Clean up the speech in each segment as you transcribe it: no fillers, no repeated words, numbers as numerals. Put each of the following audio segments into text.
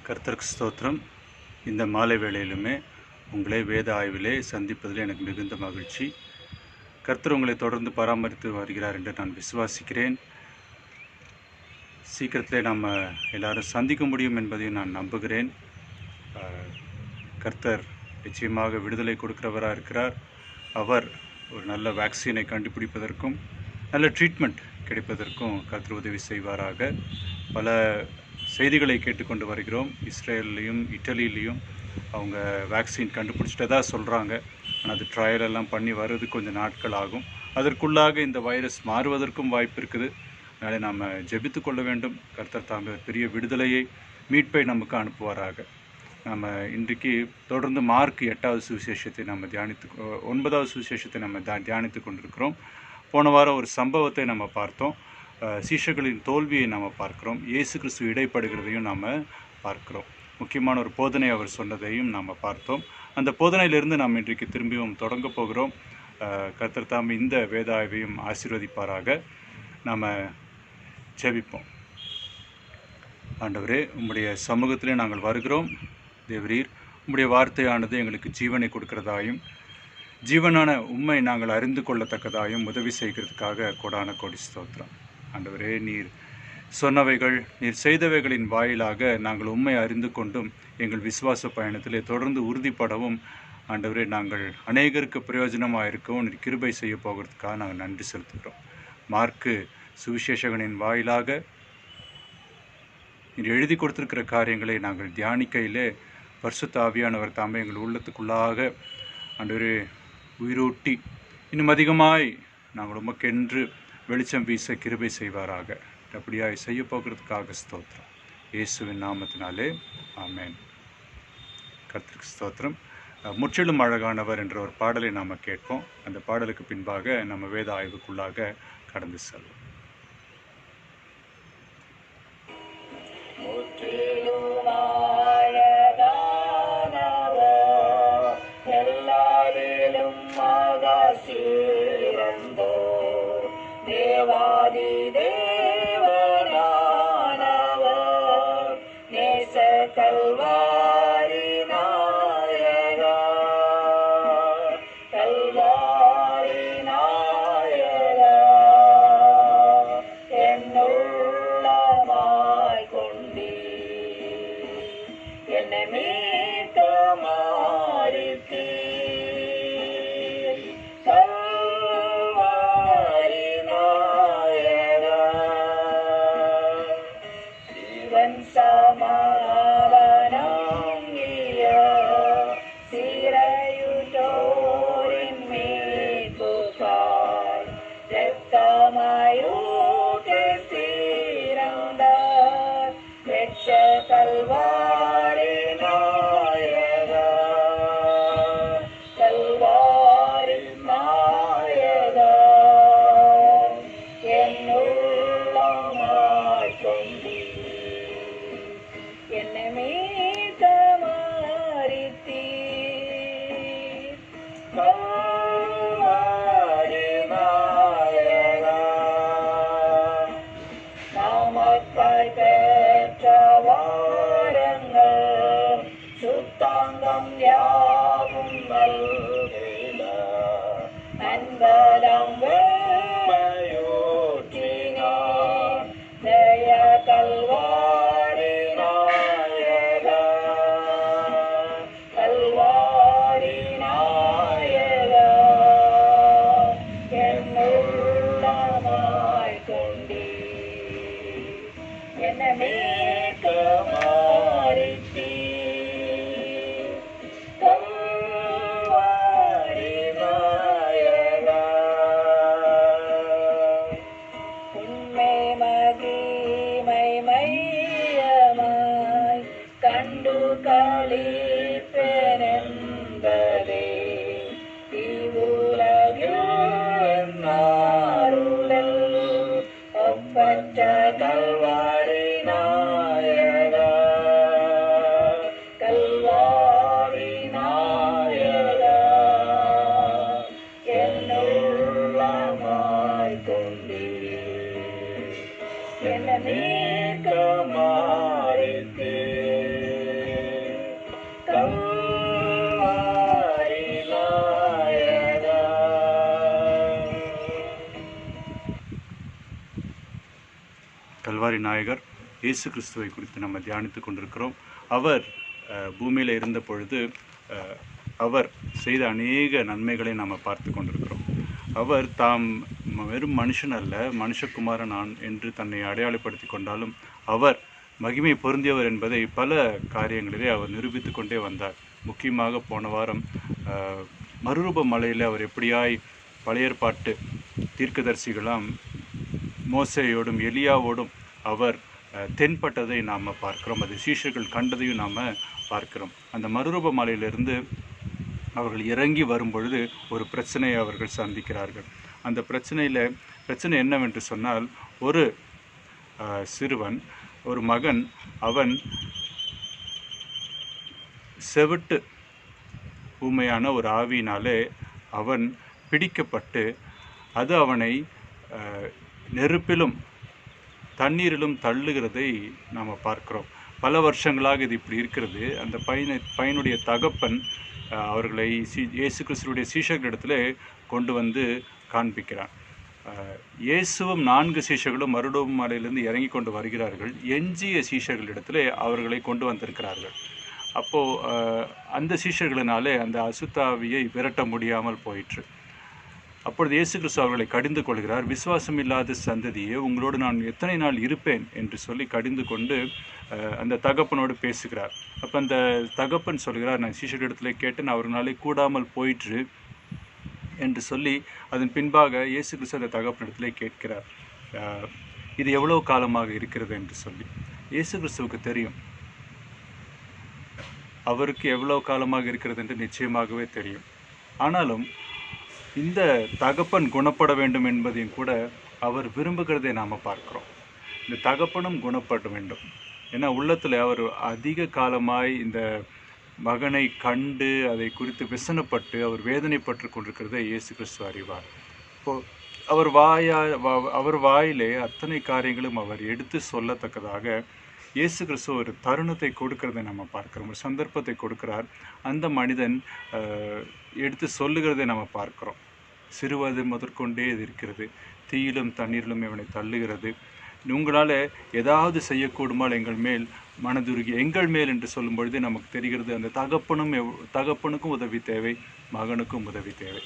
கர்த்தருக்கு ஸ்தோத்திரம். இந்த மாலை வேளையிலுமே உங்களை வேத ஆய்விலே சந்திப்பதில் எனக்கு மிகுந்த மகிழ்ச்சி. கர்த்தர் உங்களை தொடர்ந்து பராமரித்து வருகிறார் என்று நான் விசுவாசிக்கிறேன். சீக்கிரத்திலே நம்ம எல்லாரும் சந்திக்க முடியும் என்பதையும் நான் நம்புகிறேன். கர்த்தர் நிச்சயமாக விடுதலை கொடுக்கிறவராக இருக்கிறார். அவர் ஒரு நல்ல வேக்சினை கண்டுபிடிப்பதற்கும் நல்ல ட்ரீட்மெண்ட் கிடைப்பதற்கும் கர்த்தர் உதவி செய்வாராக. பல செய்திகளை கேட்டுக்கொண்டு வருகிறோம். இஸ்ரேல்லையும் இட்டலியிலையும் அவங்க வேக்சின் கண்டுபிடிச்சிட்டதா சொல்கிறாங்க. ஆனால் அது ட்ரையலெல்லாம் பண்ணி வர்றது கொஞ்சம் நாட்கள் ஆகும். அதற்குள்ளாக இந்த வைரஸ் மாறுவதற்கும் வாய்ப்பு இருக்குது. அதனால் நாம் ஜெபித்து கொள்ள வேண்டும். கர்த்தர் தாமே பெரிய விடுதலையை மீட்பை நமக்கு அனுப்புவாராக. நம்ம இன்றைக்கு தொடர்ந்து மார்க் 8வது சுவிசேஷத்தை நம்ம 9வது சுவிசேஷத்தை நம்ம தியானித்து கொண்டிருக்கிறோம். போன வாரம் ஒரு சம்பவத்தை நம்ம பார்த்தோம். சீஷர்களின் தோல்வியை நாம் பார்க்குறோம். இயேசு கிறிஸ்து இடைப்படுகிறதையும் நாம் பார்க்குறோம். முக்கியமான ஒரு போதனை அவர் சொன்னதையும் நாம் பார்த்தோம். அந்த போதனையிலிருந்து நாம் இன்றைக்கு திரும்பியும் தொடங்க போகிறோம். கர்த்தர் தாம் இந்த வேத ஆய்வையும் ஆசீர்வதிப்பாராக. நாம் ஜெபிப்போம். ஆண்டவரே, உம்முடைய சமூகத்திலே நாங்கள் வருகிறோம். தேவரீர், உம்முடைய வார்த்தையானது எங்களுக்கு ஜீவனை கொடுக்கிறதாயும் ஜீவனான உண்மை நாங்கள் அறிந்து கொள்ளத்தக்கதாயும் உதவி செய்கிறதுக்காக கொடான கோடி ஸ்தோத்திரம். ஆண்டவரே, நீர் சொன்னவைகள், நீர் செய்தவைகளின் வாயிலாக நாங்கள் உண்மை அறிந்து கொண்டும் எங்கள் விசுவாச பயணத்திலே தொடர்ந்து உறுதிப்படவும் ஆண்டவரே, நாங்கள் அநேகருக்கு பிரயோஜனமாக இருக்கவும் நீர் கிருபை செய்ய போகிறதுக்காக நாங்கள் நன்றி செலுத்துகிறோம். மார்க்கு சுவிசேஷகனின் வாயிலாக நீர் எழுதி கொடுத்திருக்கிற காரியங்களை நாங்கள் தியானிக்கையிலே பரிசுத்த ஆவியானவர் தாமே எங்கள் உள்ளத்துக்குள்ளாக ஆண்டவரே உயிரூட்டி இன்னும் அதிகமாய் நாங்கள் உமக்கென்று வெளிச்சம் வீச கிருபை செய்வாராக. அப்படியாய் செய்ய போகிறதுக்காக ஸ்தோத்திரம். இயேசுவின் நாமத்தினாலே ஆமேன். கர்த்தருக்கு ஸ்தோத்திரம். முற்றிலும் அழகானவர் என்ற ஒரு பாடலை நாம் கேட்போம். அந்த பாடலுக்கு பின்பாக நம்ம வேத ஆய்வுக்குள்ளாக கடந்து செல்வோம். தேவாதி தேவனானவர் நேச கல்வாரி நாயகா, கல்வாரி நாயகா, என்னுள்ளமாய் கொண்டீ என்னை மீட்க மாறித்தீ கல்வாரி நாயகா, கல்வாரி நாயகா, என்னுள்ளமாய் கொண்டீ என்னை மீட்க மாறித்தீர். கல்வாரி நாயகா, நாமக்காய் பெற்ற வாரங்கள் சுத்தாங்கம் யாவும் நல்கிட அன்பதம் வெம்மையூற்றினார் ஜெய கல்வாரி நாயகா, கல்வாரி நாயகா, என்னுள்ளமாய் கொண்டீ என்னை மீட்க மாறித்தீ கல்வாரி நாயகா. உண்மை மகிமை மையமாய் கண்டு களிப்பெனென்பதே இவ்வுலகில் நாருளல் ஒப்பற்ற கல்வாரி நாயகா, கல்வாரி நாயகர் இயேசு கிறிஸ்துவை குறித்து நம்ம தியானித்து கொண்டிருக்கிறோம். அவர் பூமியில் இருந்த பொழுது அவர் செய்த அநேக நன்மைகளை நாம் பார்த்து கொண்டிருக்கிறோம். அவர் தாம் வெறும் மனுஷன் அல்ல, மனுஷகுமாரன் நான் என்று தன்னை அடையாளப்படுத்தி கொண்டாலும் அவர் மகிமை பொருந்தியவர் என்பதை பல காரியங்களிலே அவர் நிரூபித்து கொண்டே வந்தார். முக்கியமாக போன வாரம் மறுரூப மலையில் அவர் எப்படியாய் பழைய ஏற்பாட்டு தீர்க்கதரிசிகளாம் மோசேயோடும் எலியாவோடும் அவர் தென்பட்டதை நாம் பார்க்கிறோம். அது சீஷர்கள் கண்டதையும் நாம் பார்க்கிறோம். அந்த மறுரூப மலையிலிருந்து அவர்கள் இறங்கி வரும்பொழுது ஒரு பிரச்சனையை அவர்கள் சந்திக்கிறார்கள். அந்த பிரச்சனை என்னவென்று சொன்னால், ஒரு சிறுவன், ஒரு மகன், அவன் செவிட்டு ஊமையான ஒரு ஆவியினாலே அவன் பிடிக்கப்பட்டு அது அவனை நெருப்பிலும் தண்ணீரிலும் தள்ளுகிறதை நாம் பார்க்கிறோம். பல வருஷங்களாக இது இப்படி இருக்கிறது. அந்த பையனுடைய தகப்பன் அவர்களை இயேசு கிறிஸ்துவுடைய சீஷர்களிடத்தில் கொண்டு வந்து காண்பிக்கிறான். இயேசுவும் 4 சீஷர்களும் மறுரூப மலையிலிருந்து இறங்கி கொண்டு வருகிறார்கள். எஞ்சிய சீஷர்களிடத்தில் அவர்களை கொண்டு வந்திருக்கிறார்கள். அப்போது அந்த சீஷர்களினாலே அந்த அசுத்தாவியை விரட்ட முடியாமல் போயிற்று. அப்பொழுது இயேசு கிறிஸ்து அவர்களை கடிந்து கொள்கிறார். விசுவாசம் இல்லாத சந்ததியே, உங்களோடு நான் எத்தனை நாள் இருப்பேன் என்று சொல்லி கடிந்து கொண்டு அந்த தகப்பனோடு பேசுகிறார். அப்போ அந்த தகப்பன் சொல்கிறார், நான் சீஷர்களிடத்தில் கேட்டேன், அவர்களாலே கூடாமல் போயிற்று என்று சொல்லி அதன் பின்பாக இயேசு கிறிஸ்து அந்த தகப்பனிடத்திலே கேட்கிறார், இது எவ்வளோ காலமாக இருக்கிறது என்று சொல்லி. இயேசு கிறிஸ்துவுக்கு தெரியும், அவருக்கு எவ்வளோ காலமாக இருக்கிறது என்று நிச்சயமாகவே தெரியும். ஆனாலும் இந்த தகப்பன் குணப்பட வேண்டும் என்பதையும் கூட அவர் விரும்புகிறதை நாம் பார்க்கிறோம். இந்த தகப்பனும் குணப்பட வேண்டும். ஏன்னா உள்ளத்தில் அவர் அதிக காலமாய் இந்த மகனை கண்டு அதை குறித்து விசனப்பட்டு அவர் வேதனைப்பட்டு கொண்டிருக்கிறதை இயேசு கிறிஸ்து அறிவார். இப்போது அவர் வாயிலே அத்தனை காரியங்களும் அவர் எடுத்து சொல்லத்தக்கதாக இயேசு கிறிஸ்து ஒரு தருணத்தை கொடுக்கிறதை நம்ம பார்க்கிறோம். ஒரு சந்தர்ப்பத்தை கொடுக்கிறார். அந்த மனிதன் எடுத்து சொல்லுகிறதை நம்ம பார்க்கிறோம். சிறுவது முதற்கொண்டே இது இருக்கிறது, தீயிலும் தண்ணீரிலும் இவனை தள்ளுகிறது, உங்களால் ஏதாவது செய்யக்கூடுமால் எங்கள் மேல் மனதுருகி எங்கள் மேல் என்று சொல்லும் பொழுது நமக்கு தெரிகிறது அந்த தகப்பனுக்கும் உதவி தேவை, மகனுக்கும் உதவி தேவை.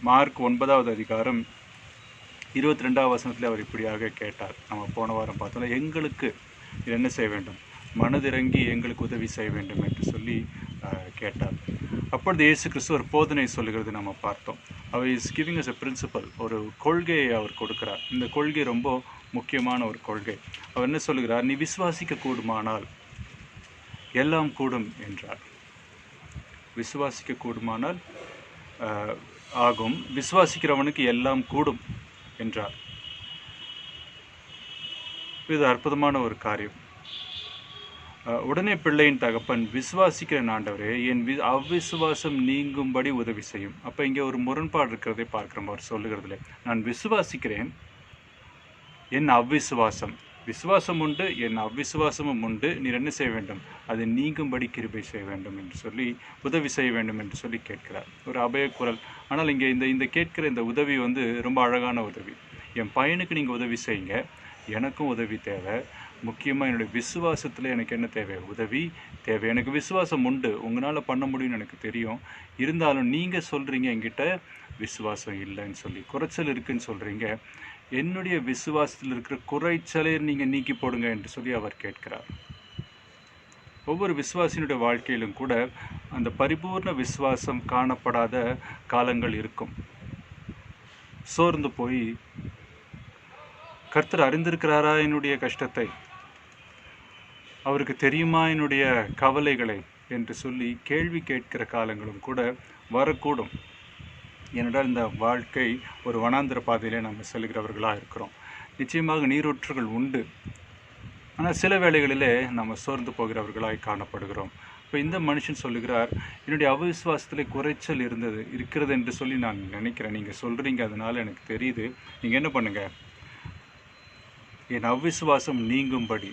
மார்க் 9வது அதிகாரம் 22வது வசனத்தில் அவர் இப்படியாக கேட்டார். நம்ம போன வாரம் பார்த்தோம்னா, எங்களுக்கு என்ன செய்ய வேண்டும், மனதிறங்கி எங்களுக்கு உதவி செய்ய வேண்டும் என்று சொல்லி கேட்டார். அப்பொழுது இயேசு கிறிஸ்து ஒரு போதனை சொல்லுகிறது நம்ம பார்த்தோம். அவர் is giving us a principle, ஒரு கொள்கையை அவர் கொடுக்கிறார். இந்த கொள்கை ரொம்ப முக்கியமான ஒரு கொள்கை. அவர் என்ன சொல்லுகிறார், நீ விசுவாசிக்க கூடுமானால் எல்லாம் கூடும் என்றார். விசுவாசிக்க கூடுமானால் ஆகும், விசுவாசிக்கிறவனுக்கு எல்லாம் கூடும் என்றார். இது அற்புதமான ஒரு காரியம். உடனே பிள்ளையின் தகப்பன், விசுவாசிக்கிற ஆண்டவரே, என் அவ்விசுவாசம் நீங்கும்படி உதவி செய்யும். அப்போ இங்கே ஒரு முரண்பாடு இருக்கிறதை பார்க்குறோம். அவர் சொல்லுகிறதுல, நான் விசுவாசிக்கிறேன், என் விசுவாசம் உண்டு, என் அவ்விசுவாசமும் உண்டு, நீர் என்ன செய்ய வேண்டும், அதை நீங்கும்படி கிருபை செய்ய வேண்டும் என்று சொல்லி, உதவி செய்ய வேண்டும் என்று சொல்லி கேட்கிறார். ஒரு அபயக்குரல். ஆனால் இங்கே இந்த கேட்கிற இந்த உதவி ரொம்ப அழகான உதவி. என் பையனுக்கு நீங்கள் உதவி செய்யுங்க, எனக்கும் உதவி தேவை. முக்கியமாக என்னுடைய விசுவாசத்தில் எனக்கு என்ன தேவை, உதவி தேவை. எனக்கு விசுவாசம் உண்டு, உங்களால் பண்ண முடியும்னு எனக்கு தெரியும். இருந்தாலும் நீங்கள் சொல்கிறீங்க என்கிட்ட விசுவாசம் இல்லைன்னு சொல்லி, குறைச்சல் இருக்குன்னு சொல்கிறீங்க. என்னுடைய விசுவாசத்தில் இருக்கிற குறைச்சலை நீங்கள் நீக்கி போடுங்க என்று சொல்லி அவர் கேட்கிறார். ஒவ்வொரு விசுவாசியினுடைய வாழ்க்கையிலும் கூட அந்த பரிபூர்ண விசுவாசம் காணப்படாத காலங்கள் இருக்கும். சோர்ந்து போய், கர்த்தர் அறிந்திருக்கிறாரா என்னுடைய கஷ்டத்தை, அவருக்கு தெரியுமா என்னுடைய கவலைகளை என்று சொல்லி கேள்வி கேட்கிற காலங்களும் கூட வரக்கூடும். ஏனென்றால் இந்த வாழ்க்கை ஒரு வனாந்திர பாதையிலே நம்ம செல்கிறவர்களாக இருக்கிறோம். நிச்சயமாக நீரூற்றுகள் உண்டு, ஆனால் சில வேளைகளிலே நம்ம சோர்ந்து போகிறவர்களாய் காணப்படுகிறோம். இப்போ இந்த மனுஷன் சொல்லுகிறார், என்னுடைய அவிசுவாசத்தில் குறைச்சல் இருக்கிறது என்று சொல்லி நான் நினைக்கிறேன். நீங்கள் சொல்கிறீங்க, அதனால் எனக்கு தெரியுது. நீங்கள் என்ன பண்ணுங்கள், என் அவ்விசுவாசம் நீங்கும்படி,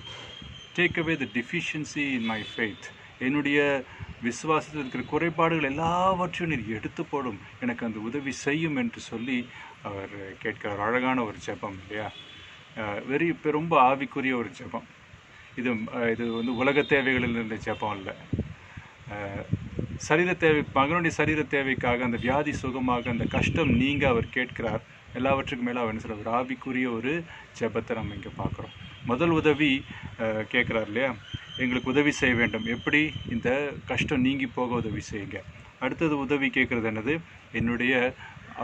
take away the deficiency in my faith, என்னுடைய விசுவாசத்தில் இருக்கிற குறைபாடுகள் எல்லாவற்றையும் நீர் எடுத்து போடும், எனக்கு அந்த உதவி செய்யும் என்று சொல்லி அவர் கேட்கிறார். அழகான ஒரு ஜெபம் இல்லையா? ரொம்ப ஆவிக்குரிய ஒரு ஜெபம். இது இது வந்து உலக தேவைகளில் இருந்த ஜெபம் இல்லை. சரீர தேவை, மகனுடைய சரீர தேவைக்காக, அந்த வியாதி சுகமாக, அந்த கஷ்டம் நீங்க அவர் கேட்கிறார். எல்லாவற்றுக்கும் மேலே அவர் என்ன சொல்கிறார், ஒரு ஆவிக்குரிய ஒரு ஜெபத்தை நம்ம இங்கே பார்க்குறோம். முதல் உதவி கேட்குறார் இல்லையா, எங்களுக்கு உதவி செய்ய வேண்டும், எப்படி இந்த கஷ்டம் நீங்கி போக உதவி செய்யுங்க. அடுத்தது உதவி கேட்குறது என்னது, என்னுடைய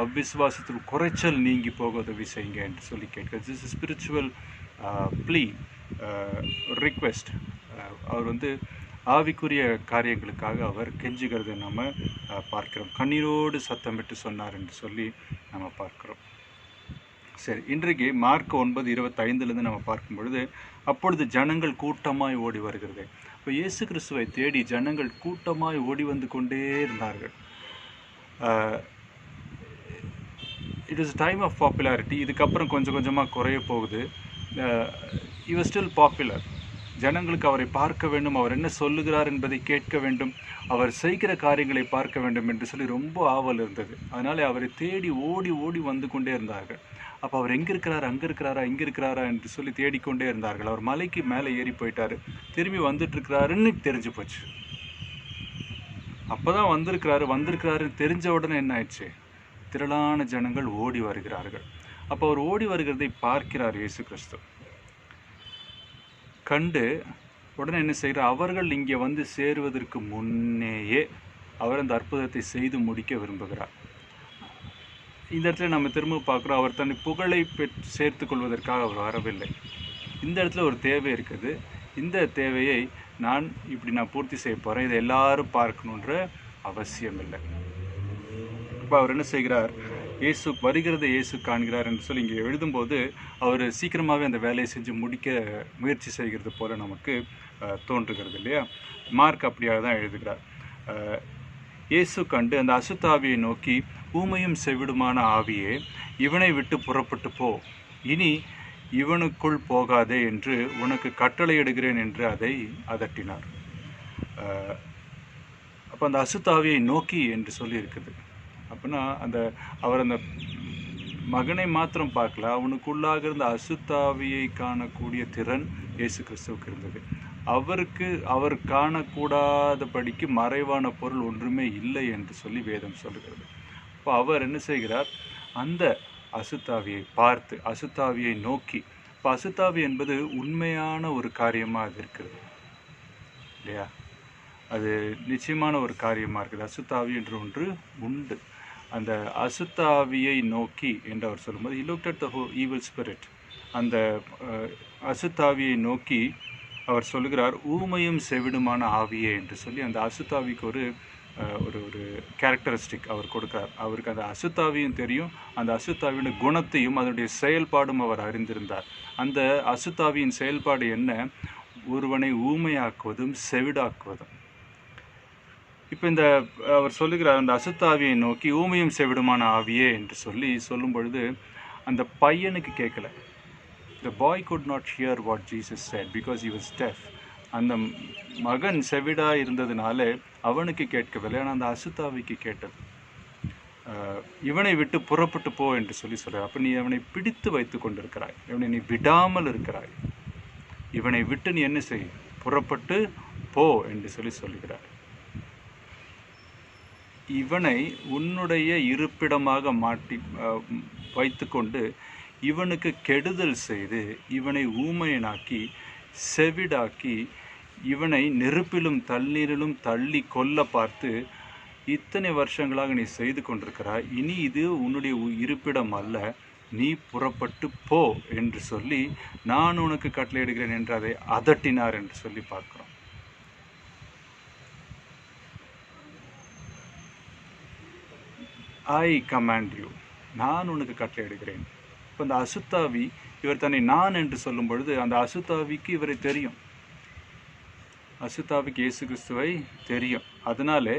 அவ்விசுவாசத்தில் குறைச்சல் நீங்கி போக உதவி செய்யுங்க என்று சொல்லி கேட்குறது. This is spiritual plea, request. அவர் வந்து ஆவிக்குரிய காரியங்களுக்காக அவர் கெஞ்சுகிறதை நம்ம பார்க்கிறோம். கண்ணீரோடு சத்தமிட்டு சொன்னார் என்று சொல்லி நம்ம பார்க்கிறோம். சரி, இன்றைக்கு மார்க் 9:25 நம்ம பார்க்கும் பொழுது, அப்பொழுது ஜனங்கள் கூட்டமாய் ஓடி வருகிறது. இப்போ இயேசு கிறிஸ்துவை தேடி ஜனங்கள் கூட்டமாய் ஓடி வந்து கொண்டே இருந்தார்கள். It is time of popularity. இதுக்கப்புறம் கொஞ்சம் கொஞ்சமாக குறைய போகுது. he was still popular. ஜனங்களுக்கு அவரை பார்க்க வேண்டும், அவர் என்ன சொல்லுகிறார் என்பதை கேட்க வேண்டும், அவர் செய்கிற காரியங்களை பார்க்க வேண்டும் என்று சொல்லி ரொம்ப ஆவல் இருந்தது. அதனால் அவரை தேடி ஓடி ஓடி வந்து கொண்டே இருந்தார்கள். அப்போ அவர் எங்கே இருக்கிறார், அங்கே இருக்கிறாரா, இங்கே இருக்கிறாரா என்று சொல்லி தேடிக்கொண்டே இருந்தார்கள். அவர் மலைக்கு மேலே ஏறி போயிட்டார், திரும்பி வந்துட்டுருக்கிறாருன்னு தெரிஞ்சு போச்சு. அப்போ தான் வந்திருக்கிறாருன்னு தெரிஞ்ச உடனே என்ன ஆயிடுச்சு, திரளான ஜனங்கள் ஓடி வருகிறார்கள். அப்போ அவர் ஓடி வருகிறதை பார்க்கிறார் இயேசு கிறிஸ்து. கண்டு உடனே என்ன செய்கிறார், அவர்கள் இங்கே வந்து சேருவதற்கு முன்னேயே அவர் அந்த அற்புதத்தை செய்து முடிக்க விரும்புகிறார். இந்த இடத்துல நம்ம திரும்ப பார்க்குறோம், அவர் தன்னை புகழை சேர்த்து கொள்வதற்காக அவர் வரவில்லை. இந்த இடத்துல ஒரு தேவை இருக்குது, இந்த தேவையை நான் பூர்த்தி செய்ய போகிறேன், இதை எல்லாரும் பார்க்கணுன்ற அவசியம் இல்லை. இப்போ அவர் என்ன செய்கிறார், இயேசு வருகிறதை இயேசு காண்கிறார் என்று சொல்லி இங்கே எழுதும்போது அவர் சீக்கிரமாகவே அந்த வேலையை செஞ்சு முடிக்க முயற்சி செய்கிறது போல நமக்கு தோன்றுகிறது இல்லையா. மார்க் அப்படியாக தான் எழுதுகிறார். இயேசு கண்டு அந்த அசுத்தாவியை நோக்கி, ஊமையும் செவிடுமான ஆவியே, இவனை விட்டு புறப்பட்டு போ, இனி இவனுக்குள் போகாதே என்று உனக்கு கட்டளையிடுகிறேன் என்று அதை அதட்டினார். அப்போ அந்த அசுத்தாவியை நோக்கி என்று சொல்லி இருக்குது. அப்படின்னா அவர் அந்த மகனை மாத்திரம் பார்க்கல, அவனுக்குள்ளாக இருந்த அசுத்தாவியை காணக்கூடிய திறன் இயேசு கிறிஸ்துவுக்கு இருந்தது. அவர் காணக்கூடாதபடிக்கு மறைவான பொருள் ஒன்றுமே இல்லை என்று சொல்லி வேதம் சொல்லுகிறது. இப்போ அவர் என்ன செய்கிறார், அந்த அசுத்தாவியை பார்த்து, அசுத்தாவியை நோக்கி. இப்போ அசுத்தாவி என்பது உண்மையான ஒரு காரியமாக அது இருக்கிறது இல்லையா, அது நிச்சயமான ஒரு காரியமாக இருக்குது. அசுத்தாவி என்று ஒன்று உண்டு. அந்த அசுத்தாவியை நோக்கி என்று அவர் சொல்லும்போது, he looked at the whole evil spirit. அந்த அசுத்தாவியை நோக்கி அவர் சொல்லுகிறார், ஊமையும் செவிடுமான ஆவியே என்று சொல்லி அந்த அசுத்தாவிக்கு ஒரு ஒரு கேரக்டரிஸ்டிக் அவர் கொடுக்கிறார். அவருக்கு அந்த அசுத்தாவியும் தெரியும், அந்த அசுத்தாவியோட குணத்தையும் அதனுடைய செயல்பாடும் அவர் அறிந்திருந்தார். அந்த அசுத்தாவியின் செயல்பாடு என்ன, ஒருவனை ஊமையாக்குவதும் செவிடாக்குவதும். இப்போ அவர் சொல்லுகிறார், அந்த அசுத்தாவியை நோக்கி ஊமையும் செவிடுமான ஆவியே என்று சொல்லும் பொழுது அந்த பையனுக்கு கேட்கல. The boy could not hear what Jesus said because he was deaf. அந்த மகன் செவிடா இருந்ததுனால அவனுக்கு கேட்கவில்லை, ஆனால் அந்த அசுத்தாவிக்கு கேட்டது. இவனை விட்டு புறப்பட்டு போ என்று சொல்கிறார். அப்போ நீ அவனை பிடித்து வைத்து கொண்டிருக்கிறாய், இவனை நீ விடாமல் இருக்கிறாய், இவனை விட்டு நீ என்ன செய், புறப்பட்டு போ என்று சொல்லுகிறார். இவனை உன்னுடைய இருப்பிடமாக வைத்துக்கொண்டு இவனுக்கு கெடுதல் செய்து இவனை ஊமையனாக்கி செவிடாக்கி இவனை நெருப்பிலும் தண்ணீரிலும் தள்ளி கொல்ல பார்த்து இத்தனை வருஷங்களாக நீ செய்து கொண்டிருக்கிறாய், இனி இது உன்னுடைய இருப்பிடம் அல்ல, நீ புறப்பட்டு போ என்று சொல்லி நான் உனக்கு கட்டளையிடுகிறேன் என்று அதை அதட்டினார் என்று சொல்லி பார்க்கிறோம். ஐ கமாண்ட் யூ, நான் உனக்கு கட்டளையிடுகிறேன். இப்போ அந்த அசுத்தாவி இவர் தன்னை நான் என்று சொல்லும் பொழுது அந்த அசுத்தாவிக்கு இவரை தெரியும், அசுத்தாவிக்கு இயேசு கிறிஸ்துவை தெரியும். அதனாலே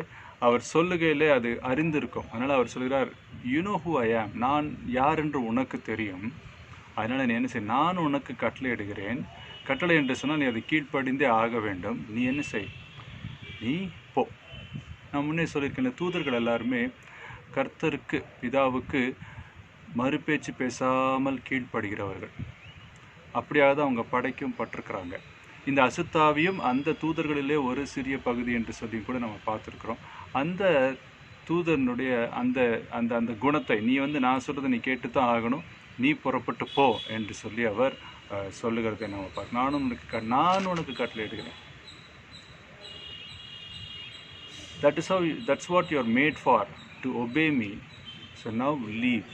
அவர் சொல்லுகையிலே அது அறிந்திருக்கும். அதனால் அவர் சொல்கிறார், யூ நோ ஹூ ஐ ஆம், நான் யார் என்று உனக்கு தெரியும், அதனால் நீ என்ன செய், நான் உனக்கு கட்டளையிடுகிறேன். கட்டளை என்று சொன்னால் நீ அதை கீழ்ப்படிந்தே ஆக வேண்டும். நீ என்ன செய், நீ போ. நான் முன்னே சொல்லியிருக்கேன், தூதர்கள் எல்லாருமே கர்த்தருக்கு பிதாவுக்கு மறுபேச்சு பேசாமல் கீழ்ப்படுகிறவர்கள். அப்படியாக தான் அவங்க படைக்கும் பட்டிருக்கிறாங்க. இந்த அசுத்தாவியும் அந்த தூதர்களிலே ஒரு சிறிய பகுதி என்று சொல்லி கூட நம்ம பார்த்துருக்குறோம். அந்த தூதனுடைய அந்த அந்த அந்த குணத்தை நீ நான் சொல்கிறத நீ கேட்டு தான் ஆகணும், நீ புறப்பட்டு போ என்று சொல்லி அவர் சொல்லுகிறதை நம்ம பார்க்க நான் உனக்கு கட்டளை இடுகிறேன். That's what you are made for, to obey me. So now leave.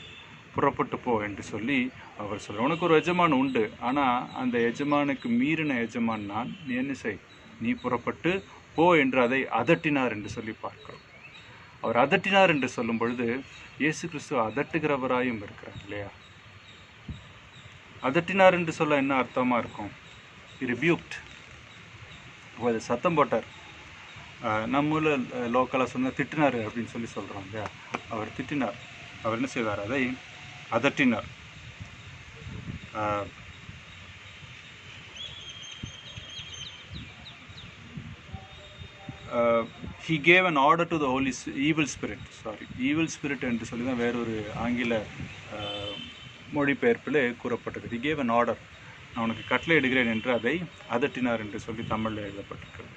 புறப்பட்டு போ என்று சொல்லி அவர் சொல்ல. உனக்கு ஒரு எஜமான் உண்டு, ஆனால் அந்த எஜமானுக்கு மீறின எஜமான் நான். நீ என்ன செய், நீ புறப்பட்டு போ என்று அதை அதட்டினார் என்று சொல்லி பார்க்கிறோம். அவர் அதட்டினார் என்று சொல்லும் பொழுது இயேசு கிறிஸ்து அதட்டுகிறவராயும் இருக்கிறார் இல்லையா? அதட்டினார் என்று சொல்ல என்ன அர்த்தமாக இருக்கும்? ரிபியூக்ட், அது சத்தம் போட்டார். நம்ம ஊரில் லோக்கலாக சொன்னால் திட்டினார் அப்படின்னு சொல்லி சொல்கிறோம் இல்லையா? அவர் திட்டினார். அவர் என்ன செய்தார்? அதை அதட்டினார். he gave an order to the evil spirit என்று சொல்லி தான் வேறொரு ஆங்கில மொழிபெயர்ப்பில் கூறப்பட்டது. he gave an order, நான் உனக்கு கட்டளை இடுகிறேன் என்று அதை அதட்டினார் என்று சொல்லி தமிழில் எழுதப்பட்டிருக்கிறது.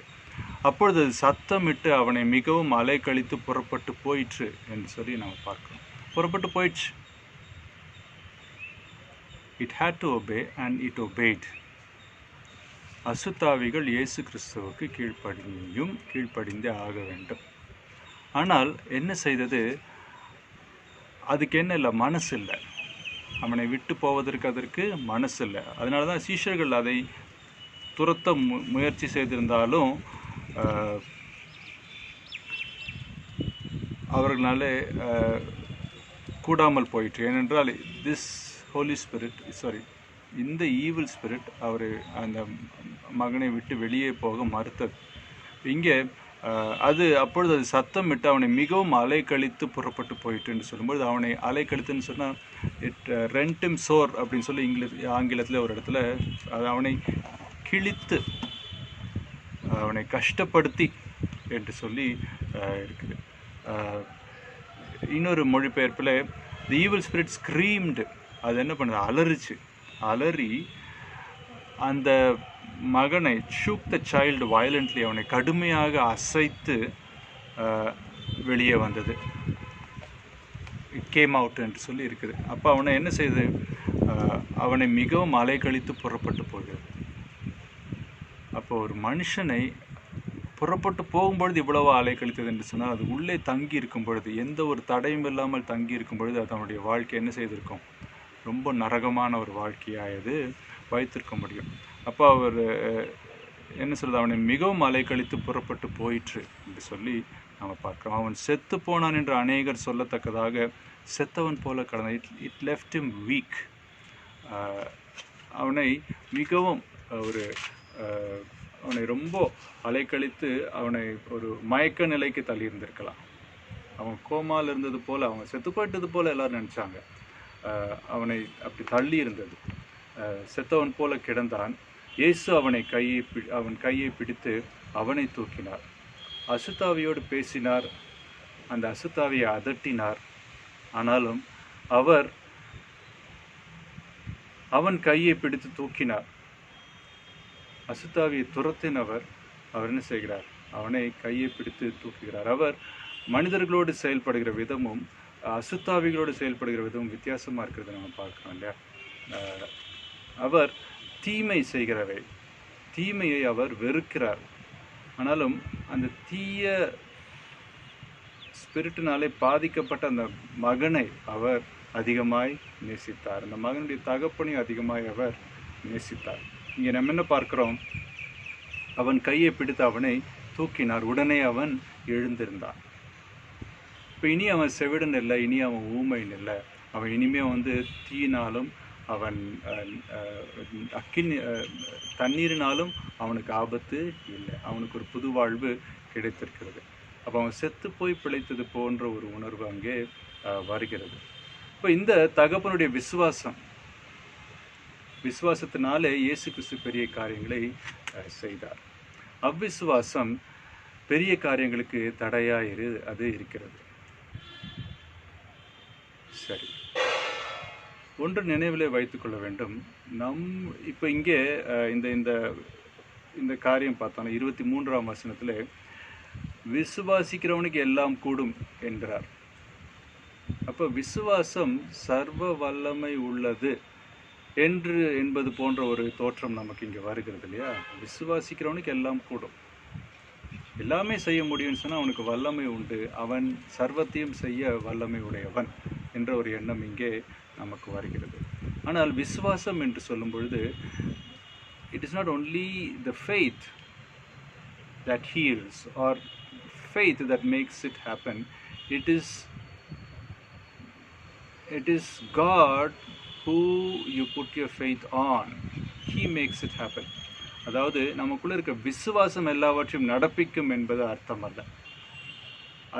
அப்பொழுது சத்தமிட்டு அவனை மிகவும் அலைக்கழித்து புறப்பட்டு போயிற்று என்று சொல்லி நம்ம பார்க்கிறோம். புறப்பட்டு போயிடுச்சு. it had to obey and it obeyed. அசுத்தாவிகள் இயேசு கிறிஸ்துவுக்கு கீழ்ப்படிந்தே ஆக வேண்டும். ஆனால் என்ன செய்தது? அதுக்கு என்ன இல்லை, மனசு இல்லை. அவனை விட்டு போவதற்கு அதற்கு மனசு இல்லை. அதனால தான் சீஷர்கள் அதை துரத்த முயற்சி செய்திருந்தாலும் அவர்களாலே கூடாமல் போயிற்று. ஏனென்றால் இந்த ஈவில் ஸ்பிரிட் அவர் அந்த மகனை விட்டு வெளியே போக மறுத்தது. இங்கே அப்பொழுது அது சத்தம் விட்டு அவனை மிகவும் அலைக்கழித்து புறப்பட்டு போயிட்டுன்னு சொல்லும்போது, அவனை அலைக்கழித்துன்னு சொன்னால் ரென்டிம் சோர் அப்படின்னு சொல்லி ஆங்கிலத்தில் ஒரு இடத்துல அது அவனை கிழித்து அவனை கஷ்டப்படுத்தி என்று சொல்லி இருக்குது. இன்னொரு மொழிபெயர்ப்பில் தி ஈவில் ஸ்பிரிட் ஸ்க்ரீம்டு, அது என்ன பண்ணுது? அலறி அந்த மகனை shook the child violently, அவனை கடுமையாக அசைத்து வெளியே வந்தது. இட் கேம் அவுட் என்று சொல்லி இருக்குது. அப்போ அவனை என்ன செய்யுது? அவனை மிகவும் அலைக்கழித்து புறப்பட்டு போகிறது. அப்போ ஒரு மனுஷனை புறப்பட்டு போகும்பொழுது இவ்வளவு அலைக்கழித்தது என்று சொன்னால், அது உள்ளே தங்கி இருக்கும் பொழுது, எந்த ஒரு தடையும் இல்லாமல் தங்கி இருக்கும் பொழுது அது அவனுடைய வாழ்க்கை என்ன செய்திருக்கும்? ரொம்ப நரகமான ஒரு வாழ்க்கையாக இது வைத்திருக்க முடியும். அப்போ அவர் என்ன சொல்கிறது? அவனை மிகவும் அலைக்கழித்து புறப்பட்டு போயிற்று என்று சொல்லி நம்ம பார்க்கிறோம். அவன் செத்து போனான் என்று அநேகர் சொல்லத்தக்கதாக செத்தவன் போல கடந்தான். It left him weak. அவனை மிகவும் அவனை ரொம்ப அலைக்கழித்து அவனை ஒரு மயக்க நிலைக்கு தள்ளியிருந்திருக்கலாம். அவன் கோமால் இருந்தது போல், அவங்க செத்து போயிட்டது போல் எல்லோரும் நினச்சாங்க. அவனை அப்படி தள்ளி இருந்தது. செத்தவன் போல கிடந்தான். இயேசு அவன் கையை பிடித்து அவனை தூக்கினார். அசுத்தாவியோடு பேசினார், அந்த அசுத்தாவியை அதட்டினார். ஆனாலும் அவன் கையை பிடித்து தூக்கினார். அசுத்தாவியை துரத்தினவர் அவர் என்ன செய்கிறார்? அவனை கையை பிடித்து தூக்குகிறார். அவர் மனிதர்களோடு செயல்படுகிற விதமும் அசுத்தாவிகளோடு செயல்படுகிற விதமும் வித்தியாசமாக இருக்கிறத நம்ம பார்க்குறோம் இல்லையா? அவர் தீமையை அவர் வெறுக்கிறார். ஆனாலும் அந்த தீய ஸ்பிரிட்டினாலே பாதிக்கப்பட்ட அந்த மகனை அவர் அதிகமாய் நேசித்தார். அந்த மகனுடைய தகப்பனையும் அதிகமாய் அவர் நேசித்தார். இங்கே நம்ம என்ன பார்க்குறோம்? அவன் கையை பிடித்து அவனை தூக்கினார். உடனே அவன் எழுந்திருந்தான். இப்போ இனி அவன் செவிடன் இல்லை, இனி அவன் ஊமைன் இல்லை. அவன் இனிமேல் தீயினாலும் அவன் தண்ணீரினாலும் அவனுக்கு ஆபத்து இல்லை. அவனுக்கு ஒரு புது வாழ்வு கிடைத்திருக்கிறது. அப்போ அவன் செத்து போய் பிழைத்தது போன்ற ஒரு உணர்வு அங்கே வருகிறது. இப்போ இந்த தகப்பனுடைய விசுவாசத்தினாலே இயேசு கிறிஸ்து பெரிய காரியங்களை செய்தார். அவ்விசுவாசம் பெரிய காரியங்களுக்கு தடையாக அது இருக்கிறது. சரி, ஒன்று நினைவிலே வைத்துக்கொள்ள வேண்டும். இப்போ இங்கே இந்த இந்த இந்த காரியம் பார்த்தோம்னா 23ஆம் வசனத்தில் விசுவாசிக்கிறவனுக்கு எல்லாம் கூடும் என்கிறார். அப்போ விசுவாசம் சர்வ வல்லமை உள்ளது என்பது போன்ற ஒரு தோற்றம் நமக்கு இங்கே வருகிறது இல்லையா? விசுவாசிக்கிறவனுக்கு எல்லாம் கூடும், எல்லாமே செய்ய முடியும்னு சொன்னால் அவனுக்கு வல்லமை உண்டு, அவன் சர்வத்தையும் செய்ய வல்லமை உடையவன் என்ற ஒரு எண்ணம் இங்கே நமக்கு வருகிறது. ஆனால் விசுவாசம் என்று சொல்லும் பொழுது it is not only the faith that heals or faith that makes it happen. It is God who you put your faith on. He makes it happen. அதாவது நமக்குள்ள இருக்க விசுவாசம் எல்லாவற்றையும் நடப்பிக்கும் என்பது அர்த்தம் அல்ல.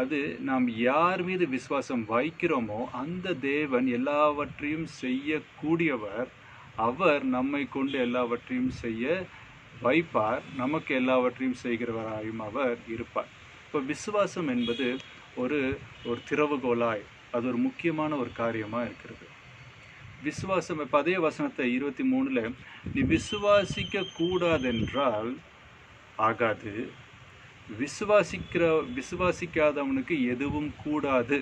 அது நாம் யார் மீது விசுவாசம் வைக்கிறோமோ அந்த தேவன் எல்லாவற்றையும் செய்யக்கூடியவர். அவர் நம்மை கொண்டு எல்லாவற்றையும் செய்ய வைப்பார், நமக்கு எல்லாவற்றையும் செய்கிறவராயும் அவர் இருப்பார். இப்போ விசுவாசம் என்பது ஒரு திறவுகோலாய், அது ஒரு முக்கியமான ஒரு காரியமாக இருக்கிறது. விசுவாசம் இப்போ அதே வசனத்தை 23ல் நீ விசுவாசிக்க கூடாதென்றால் ஆகாது, விசுவாசிக்காதவனுக்கு எதுவும் கூடாது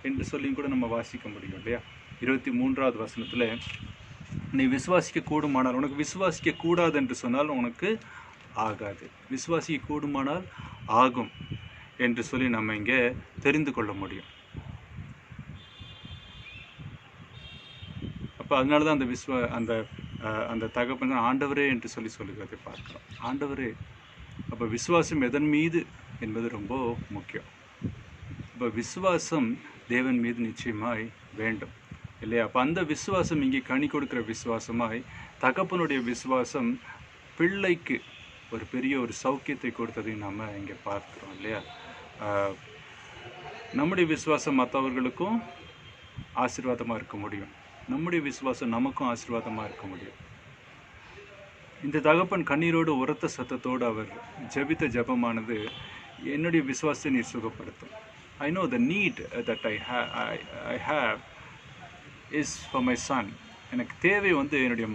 என்று சொல்லியும் கூட நம்ம வாசிக்க முடியும் இல்லையா? 23வது வசனத்தில் நீ விசுவாசிக்க கூடுமானால், உனக்கு விசுவாசிக்க கூடாது என்று சொன்னால் உனக்கு ஆகாது, விசுவாசிக்க கூடுமானால் ஆகும் என்று சொல்லி நம்ம இங்கே தெரிந்து கொள்ள முடியும். அப்போ அதனால தான் அந்த தகப்பன் ஆண்டவரே என்று சொல்லுகிறதை பார்க்கிறோம். ஆண்டவரே. அப்போ விசுவாசம் எதன் மீது என்பது ரொம்ப முக்கியம். இப்போ விசுவாசம் தேவன் மீது நிச்சயமாய் வேண்டும் இல்லையா? அப்போ அந்த விசுவாசம் இங்கே கனி கொடுக்குற விசுவாசமாய், தகப்பனுடைய விசுவாசம் பிள்ளைக்கு ஒரு பெரிய ஒரு சௌக்கியத்தை கொடுத்ததையும் நம்ம இங்கே பார்க்குறோம் இல்லையா? நம்முடைய விசுவாசம் மற்றவர்களுக்கும் ஆசீர்வாதமாக இருக்க முடியும், நம்முடைய விசுவாசம் நமக்கும் ஆசீர்வாதமாக இருக்க முடியும். இந்த தகப்பன் கண்ணீரோடு உரத்த சத்தத்தோடு அவர் ஜெபித்த ஜெபமானது என்னுடைய விசுவாசத்தை நீர் சுகப்படுத்தும். I know the need that I have is for my son. எனக்கு தேவை என்னுடைய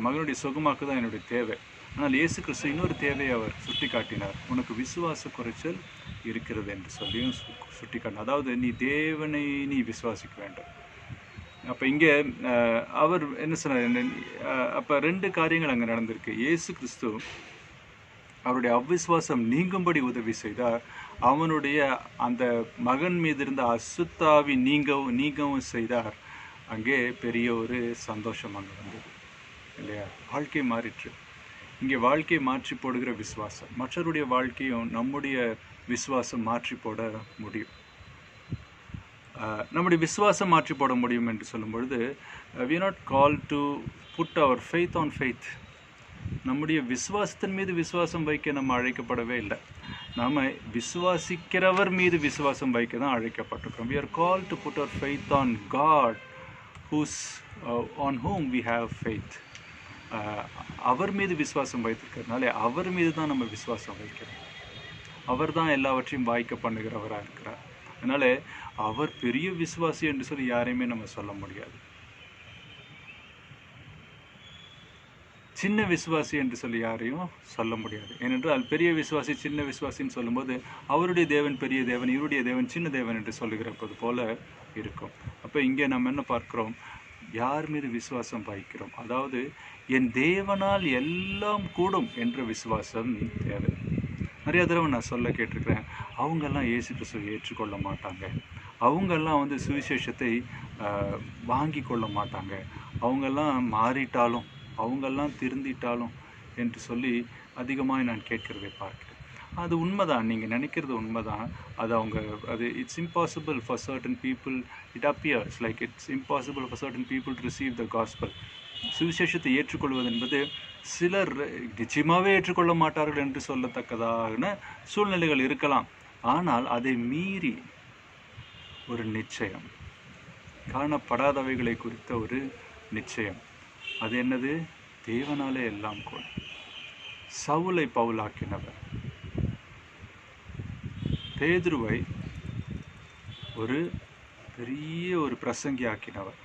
மகனுடைய சுகமாக்கு தான் என்னுடைய தேவை. ஆனால் இயேசு கிறிஸ்து இன்னொரு தேவையை அவர் சுட்டி காட்டினார். உனக்கு விசுவாச குறைச்சல் இருக்கிறது என்று சொல்லியும் சுட்டி காட்டினார். அதாவது நீ தேவனை நீ விசுவாசிக்க வேண்டும். அப்போ இங்கே அவர் என்ன சொன்னார்? அப்போ 2 காரியங்கள் அங்கே நடந்திருக்கு. இயேசு கிறிஸ்து அவருடைய அவ்விசுவாசம் நீங்கும்படி உதவி செய்தார். அவனுடைய அந்த மகன் மீது இருந்த அசுத்தாவி நீங்கவும் செய்தார். அங்கே பெரிய ஒரு சந்தோஷம் அங்கே வந்தது இல்லையா? வாழ்க்கை மாறிற்று. இங்கே வாழ்க்கையை மாற்றி போடுகிற விசுவாசம், மற்றவருடைய வாழ்க்கையும் நம்முடைய விசுவாசம் மாற்றி போட முடியும். நம்முடைய விசுவாசம் மாற்றி போட முடியும் என்று சொல்லும் பொழுது we are not called to put our faith on faith. நம்முடைய விசுவாசத்தின் மீது விசுவாசம் வைக்க நம்ம அழைக்கப்படவே இல்லை. நாம் விசுவாசிக்கிறவர் மீது விசுவாசம் வைக்க தான் அழைக்கப்பட்டிருக்கிறோம். we are called to put our faith on God on whom we have faith. அவர் மீது விசுவாசம் வைத்திருக்கிறதுனால அவர் மீது தான் நம்ம விசுவாசம் வைக்கிறோம். அவர் தான் எல்லாவற்றையும் வாய்க்க பண்ணுகிறவராக இருக்கிறார். அதனால் அவர் பெரிய விசுவாசி என்று சொல்லி யாரையுமே நம்ம சொல்ல முடியாது. சின்ன விசுவாசி என்று சொல்லி யாரையும் சொல்ல முடியாது. ஏனென்றால் பெரிய விசுவாசி சின்ன விசுவாசின்னு சொல்லும்போது அவருடைய தேவன் பெரிய தேவன், இவருடைய தேவன் சின்ன தேவன் என்று சொல்லுகிறப்பது போல இருக்கும். அப்போ இங்கே நம்ம என்ன பார்க்கிறோம்? யார் மீது விசுவாசம் வைக்கிறோம்? அதாவது என் தேவனால் எல்லாம் கூடும் என்ற விசுவாசம் தேவை. நிறைய தடவை நான் சொல்ல கேட்டிருக்கிறேன், அவங்கெல்லாம் இயேசு கிறிஸ்துவை ஏற்றுக்கொள்ள மாட்டாங்க, அவங்கெல்லாம் சுவிசேஷத்தை வாங்கி கொள்ள மாட்டாங்க, அவங்கெல்லாம் மாறிட்டாலும் அவங்கெல்லாம் திருந்திட்டாலும் என்று சொல்லி அதிகமாக நான் கேட்கிறதை பார்க்கிறேன். அது உண்மைதான், நீங்கள் நினைக்கிறது உண்மைதான். அது it's impossible for certain people, it appears like it's impossible for certain people to receive the gospel. சுவிசேஷத்தை ஏற்றுக்கொள்வது என்பது சிலர் நிச்சயமாகவே ஏற்றுக்கொள்ள மாட்டார்கள் என்று சொல்லத்தக்கதான சூழ்நிலைகள் இருக்கலாம். ஆனால் அதை மீறி ஒரு நிச்சயம், காணப்படாதவைகளை குறித்த ஒரு நிச்சயம், அது என்னது? தேவனாலே எல்லாம் கூட. சவுலை பவுலாக்கினவர், பேதுருவை ஒரு பெரிய ஒரு பிரசங்கி ஆக்கினவர்,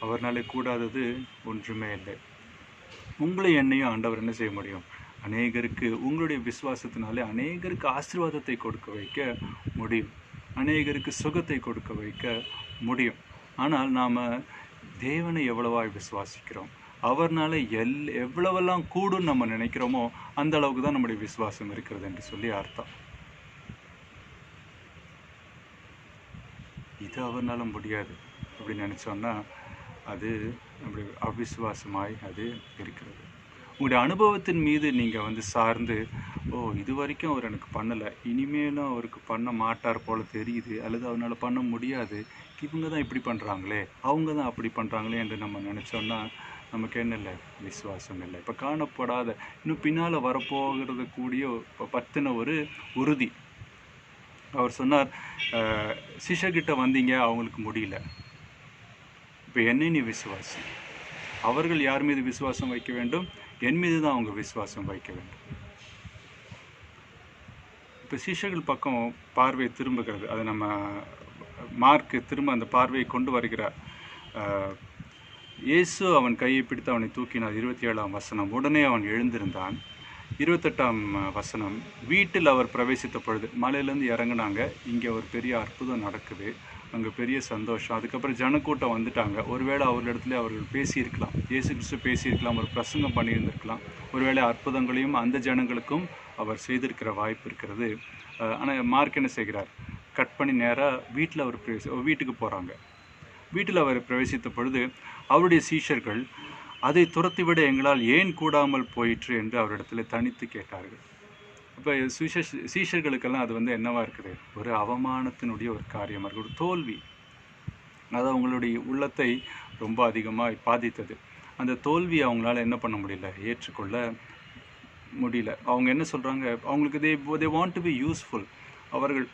அவர்னாலே கூடாதது ஒன்றுமே இல்லை. உங்களை என்னையும் ஆண்டவர் என்ன செய்ய முடியும்? அநேகருக்கு உங்களுடைய விசுவாசத்தினாலே அநேகருக்கு ஆசீர்வாதத்தை கொடுக்க வைக்க முடியும், அநேகருக்கு சுகத்தை கொடுக்க வைக்க முடியும். ஆனால் நாம் தேவனை எவ்வளவாய் விசுவாசிக்கிறோம், அவர்னால எவ்வளவெல்லாம் கூடும் நம்ம நினைக்கிறோமோ அந்த அளவுக்கு தான் நம்முடைய விசுவாசம் இருக்கிறது என்று சொல்லி அர்த்தம். இது அவர்னால முடியாது அப்படின்னு நினச்சோன்னா அது நம்முடைய அவிசுவாசமாய் அது இருக்கிறது. உங்களுடைய அனுபவத்தின் மீது நீங்கள் சார்ந்து, இது வரைக்கும் அவர் எனக்கு பண்ணலை, இனிமேலும் அவருக்கு பண்ண மாட்டார் போல தெரியுது, அல்லது அவனால் பண்ண முடியாது, இவங்க தான் இப்படி பண்ணுறாங்களே, அவங்க தான் அப்படி பண்ணுறாங்களே என்று நம்ம நினச்சோன்னா நமக்கு என்ன இல்லை? விசுவாசம் இல்லை. இப்போ காணப்படாத இன்னும் பின்னால் வரப்போகிறது கூடிய பற்றின ஒரு உறுதி. அவர் சொன்னார், சிஷ்யர்கிட்ட வந்தீங்க, அவங்களுக்கு முடியல, இப்போ என்னை நீ விசுவாசி. அவர்கள் யார் மீது விசுவாசம் வைக்க வேண்டும்? என் மீது தான் அவங்க விசுவாசம் வைக்க வேண்டும். இப்போ சிஷ்யர்கள் பக்கம் பார்வையை திரும்புகிறது. அதை நம்ம மார்க்கு திரும்ப அந்த பார்வையை கொண்டு வருகிறார். இயேசு அவன் கையை பிடித்து அவனை தூக்கினார். 27ஆம் வசனம். உடனே அவன் எழுந்திருந்தான். 28ஆம் வசனம். வீட்டில் அவர் பிரவேசித்த பொழுது, மலையிலேருந்து இறங்கினாங்க, இங்கே ஒரு பெரிய அற்புதம் நடக்குது, அங்கே பெரிய சந்தோஷம். அதுக்கப்புறம் ஜனக்கூட்டம் வந்துட்டாங்க. ஒருவேளை அவர்களிடத்துல அவர்கள் பேசியிருக்கலாம், இயேசு கிறிஸ்து பேசியிருக்கலாம், ஒரு பிரசங்கம் பண்ணியிருந்திருக்கலாம். ஒருவேளை அற்புதங்களையும் அந்த ஜனங்களுக்கும் அவர் செய்திருக்கிற வாய்ப்பு இருக்கிறது. ஆனால் மார்க் என்ன செய்கிறார்? கட் பண்ணி நேராக வீட்டில் அவர் வீட்டுக்கு போகிறாங்க. வீட்டில் அவர் பிரவேசித்த பொழுது அவருடைய சீஷர்கள், அதை துரத்திவிட எங்களால் ஏன் கூடாமல் போயிற்று என்று அவரிடத்துல தனித்து கேட்டார்கள். இப்போ சீஷர்களுக்கெல்லாம் அது என்னவா இருக்குது? ஒரு அவமானத்தினுடைய ஒரு காரியமாக இருக்குது, ஒரு தோல்வி. அது அவங்களுடைய உள்ளத்தை ரொம்ப அதிகமாக பாதித்தது. அந்த தோல்வியை அவங்களால என்ன பண்ண முடியல? ஏற்றுக்கொள்ள முடியல. அவங்க என்ன சொல்கிறாங்க? அவங்களுக்கு they want to be useful. அவர்கள்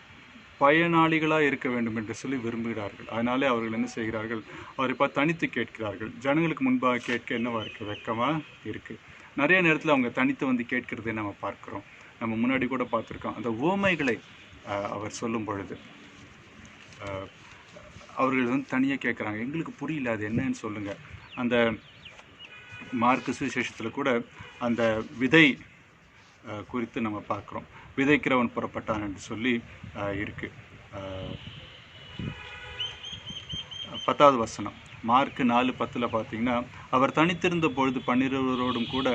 பயனாளிகளாக இருக்க வேண்டும் என்று சொல்லி விரும்புகிறார்கள். அதனாலே அவர்கள் என்ன செய்கிறார்கள்? அவரை பார்த்து தனித்து கேட்கிறார்கள். ஜனங்களுக்கு முன்பாக கேட்க என்னவா இருக்குது? வெக்கமாக இருக்குது. நிறைய நேரத்தில் அவங்க தனித்து கேட்கிறதை நம்ம பார்க்குறோம். நம்ம முன்னாடி கூட பார்த்துருக்கோம். அந்த உவமைகளை அவர் சொல்லும் பொழுது அவர்கள் தனியாக கேட்குறாங்க, எங்களுக்கு புரியல, அது என்னன்னு சொல்லுங்கள். அந்த மார்க்கு சுவிசேஷத்தில் கூட அந்த விதை குறித்து நம்ம பார்க்குறோம். விதைக்கிறவன் புறப்பட்டான் என்று சொல்லி இருக்கு. 10வது வசனம். மார்க்கு 4:10 பார்த்தீங்கன்னா, அவர் தனித்திருந்த பொழுது 12 கூட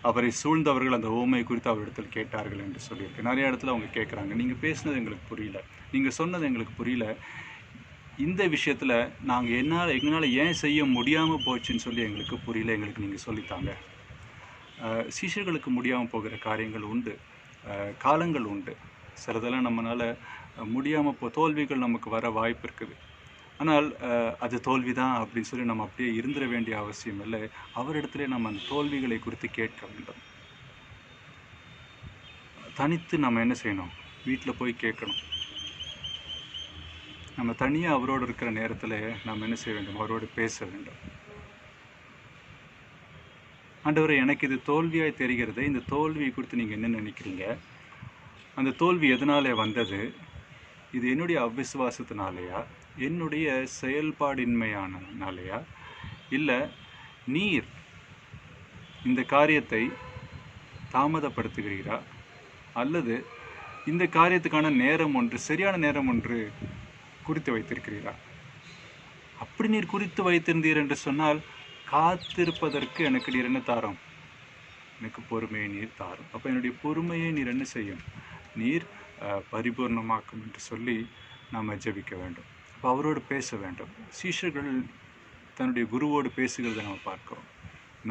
அவரை சூழ்ந்தவர்கள் அந்த உவமை குறித்து அவரிடத்தில் கேட்டார்கள் என்று சொல்லியிருக்கு. நிறைய இடத்துல அவங்க கேட்குறாங்க, நீங்கள் பேசுனது எங்களுக்கு புரியல, நீங்கள் சொன்னது எங்களுக்கு புரியல, இந்த விஷயத்தில் நாங்கள் எங்களால் ஏன் செய்ய முடியாமல் போச்சுன்னு சொல்லி எங்களுக்கு புரியல, எங்களுக்கு நீங்கள் சொல்லித்தாங்க. சீஷர்களுக்கு முடியாமல் போகிற காரியங்கள் உண்டு, காலங்கள் உண்டு. சிலதெல்லாம் நம்மளால் முடியாமல் தோல்விகள் நமக்கு வர வாய்ப்பு இருக்குது. ஆனால் அது தோல்வி தான் அப்படின்னு சொல்லி நம்ம அப்படியே இருந்துட வேண்டிய அவசியம் இல்லை. அவரிடத்துல நம்ம அந்த தோல்விகளை குறித்து கேட்க வேண்டும். தனித்து நம்ம என்ன செய்யணும்? வீட்டில் போய் கேட்கணும். நம்ம தனியாக அவரோடு இருக்கிற நேரத்தில் நம்ம என்ன செய்ய வேண்டும்? அவரோடு பேச வேண்டும். ஆண்டவரே, எனக்கு இது தோல்வியாய் தெரிகிறது, இந்த தோல்வியை குறித்து நீங்கள் என்ன நினைக்கிறீங்க? அந்த தோல்வி எதனாலே வந்தது? இது என்னுடைய அவிசுவாசத்தினாலேயா, என்னுடைய செயல்பாடின்மையானாலேயா, இல்லை நீர் இந்த காரியத்தை தாமதப்படுத்துகிறீரா, அல்லது இந்த காரியத்துக்கான நேரம் ஒன்று, சரியான நேரம் ஒன்று குறித்து வைத்திருக்கிறீரா? அப்படி நீர் குறித்து வைத்திருந்தீர் என்று சொன்னால், காத்திருப்பதற்கு எனக்கு நீர் என்ன தாரும்? எனக்கு பொறுமையை நீர் தாரும். அப்போ என்னுடைய பொறுமையை நீர் என்ன செய்யும்? நீர் பரிபூர்ணமாக்கும் என்று சொல்லி நாம் ஜெபிக்க வேண்டும். அப்போ அவரோடு பேச வேண்டும். சீஷர்கள் தன்னுடைய குருவோடு பேசுகிறத நம்ம பார்க்கிறோம்.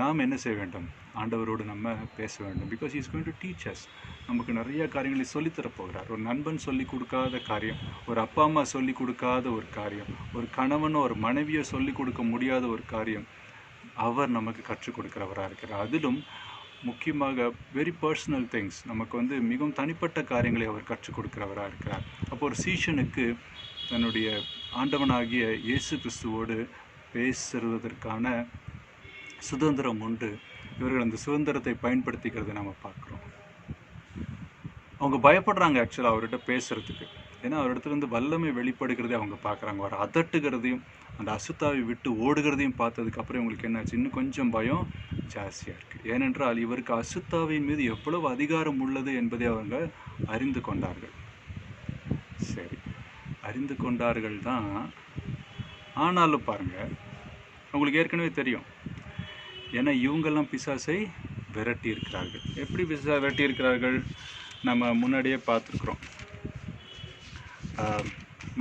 நாம் என்ன செய்ய வேண்டும்? ஆண்டவரோடு நம்ம பேச வேண்டும். Because is going to teach as. நமக்கு நிறைய காரியங்களை சொல்லித்தரப்போகிறார். ஒரு நண்பன் சொல்லி கொடுக்காத காரியம், ஒரு அப்பா அம்மா சொல்லி கொடுக்காத ஒரு காரியம், ஒரு கணவனோ ஒரு மனைவியோ சொல்லி கொடுக்க முடியாத ஒரு காரியம் அவர் நமக்கு கற்றுக் கொடுக்கிறவராக இருக்கிறார். அதிலும் முக்கியமாக வெரி பர்சனல் திங்ஸ், நமக்கு மிகவும் தனிப்பட்ட காரியங்களை அவர் கற்றுக் கொடுக்கிறவராக இருக்கிறார். அப்போ ஒரு சீஷனுக்கு தன்னுடைய ஆண்டவனாகிய இயேசு கிறிஸ்துவோடு பேசுவதற்கான சுதந்திரம் உண்டு. இவர்கள் அந்த சுதந்திரத்தை பயன்படுத்திக்கிறத நம்ம பார்க்குறோம். அவங்க பயப்படுறாங்க ஆக்சுவலாக அவர்கிட்ட பேசுகிறதுக்கு. ஏன்னா அவரிடத்துலேருந்து வல்லமை வெளிப்படுகிறதே அவங்க பார்க்குறாங்க. அவர் அதட்டுகிறதையும் அந்த அசுத்தாவை விட்டு ஓடுகிறதையும் பார்த்ததுக்கப்புறம் இவங்களுக்கு என்னாச்சு, இன்னும் கொஞ்சம் பயம் ஜாஸ்தியாக இருக்குது. ஏனென்றால் இவருக்கு அசுத்தாவின் மீது எவ்வளவு அதிகாரம் உள்ளது என்பதை அவங்க அறிந்து கொண்டார்கள். சரி, அறிந்து கொண்டார்கள் தான். ஆனாலும் பாருங்கள், அவங்களுக்கு ஏற்கனவே தெரியும். ஏன்னா இவங்கெல்லாம் பிசாசை விரட்டி இருக்கிறார்கள். எப்படி பிசாசை விரட்டி இருக்கிறார்கள் நம்ம முன்னாடியே பார்த்துருக்குறோம்.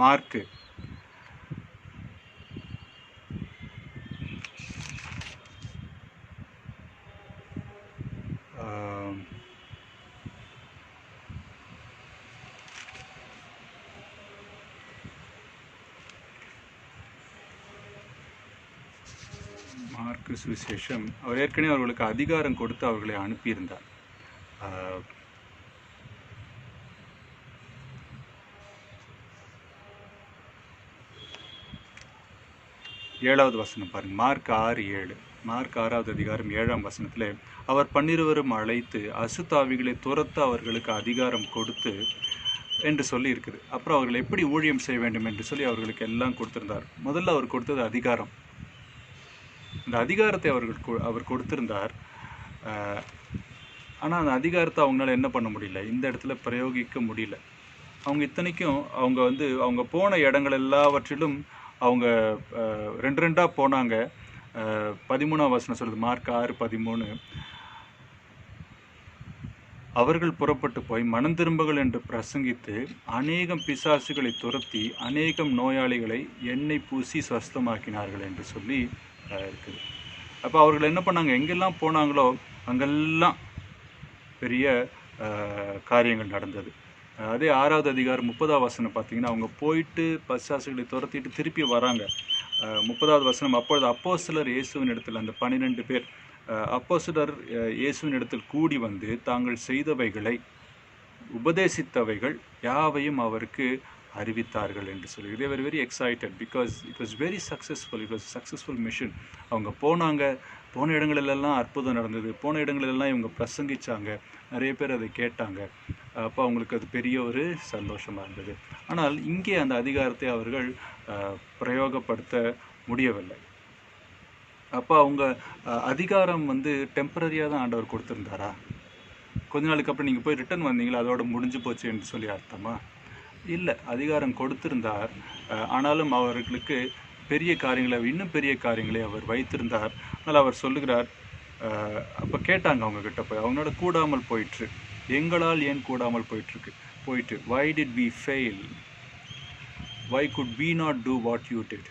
மார்க்கு மார்க்கு சுவிசேஷம் அவர் ஏற்கனவே அவர்களுக்கு அதிகாரம் கொடுத்து அவர்களை அனுப்பியிருந்தார். 7வது வசனம் பாருங்கள். மார்க் 6:7. மார்க் 6வது அதிகாரம் 7ஆம் வசனத்தில் அவர் 12 அழைத்து அசுத்தாவிகளை துரத்த அவர்களுக்கு அதிகாரம் கொடுத்து என்று சொல்லி இருக்குது. அப்புறம் அவர்கள் எப்படி ஊழியம் செய்ய வேண்டும் என்று சொல்லி அவர்களுக்கு எல்லாம் கொடுத்திருந்தார். முதல்ல அவர் கொடுத்தது அதிகாரம். அந்த அதிகாரத்தை அவர் கொடுத்திருந்தார். ஆனால் அந்த அதிகாரத்தை அவங்களால என்ன பண்ண முடியல, இந்த இடத்துல பிரயோகிக்க முடியல. அவங்க இத்தனைக்கும் அவங்க போன இடங்கள் எல்லாவற்றிலும் அவங்க 2 போனாங்க. 13ஆம் வசனம் சொல்லுது, மார்க் 6:13. அவர்கள் புறப்பட்டு போய் மனம் திரும்புகள் என்று பிரசங்கித்து அநேகம் பிசாசுகளை துரத்தி அநேகம் நோயாளிகளை எண்ணெய் பூசி சுஸ்தமாக்கினார்கள் என்று சொல்லி இருக்குது. அப்போ அவர்கள் என்ன பண்ணாங்க, எங்கெல்லாம் போனாங்களோ அங்கெல்லாம் பெரிய காரியங்கள் நடந்தது. அதே 6வது அதிகாரம் 30ஆம் வசனம் பார்த்தீங்கன்னா, அவங்க போயிட்டு பிசாசுகளை துரத்திட்டு திருப்பி வராங்க. 30வது வசனம், அப்பொழுது அப்போஸ்தலர் இயேசுவின் இடத்தில், அந்த 12 பேர் அப்போஸ்தலர் இயேசுவின் இடத்தில் கூடி வந்து தாங்கள் செய்தவைகளை உபதேசித்தவைகள் யாவையும் அவருக்கு அறிவித்தார்கள் என்று சொல்லி. they were very excited because it was very successful. It was a successful mission. அவங்க போன இடங்களெல்லாம் அற்புதம் நடந்தது. போன இடங்களெல்லாம் இவங்க பிரசங்கிச்சாங்க. நிறைய பேர் அதை கேட்டாங்க. அப்போ அவங்களுக்கு அது பெரிய ஒரு சந்தோஷமாக இருந்தது. ஆனால் இங்கே அந்த அதிகாரத்தை அவர்கள் பிரயோகப்படுத்த முடியவில்லை. அப்போ அவங்க அதிகாரம் டெம்பரரியாக தான் ஆண்டவர் கொடுத்துருந்தாரா? கொஞ்ச நாளுக்கு அப்புறம் நீங்கள் போய் ரிட்டர்ன் வந்தீங்களா, அதோட முடிஞ்சு போச்சு என்று சொல்லி அர்த்தமா? இல்லை, அதிகாரம் கொடுத்திருந்தார். ஆனாலும் அவர்களுக்கு பெரிய காரியங்களை, இன்னும் பெரிய காரியங்களை அவர் வைத்திருந்தார். அதனால் அவர் சொல்லுகிறார், அப்போ கேட்டாங்க அவங்கக்கிட்ட போய், அவங்களோட கூடாமல் போயிற்று, எங்களால் ஏன் கூடாமல் போயிட்டு why did we fail, why could we not do what you did,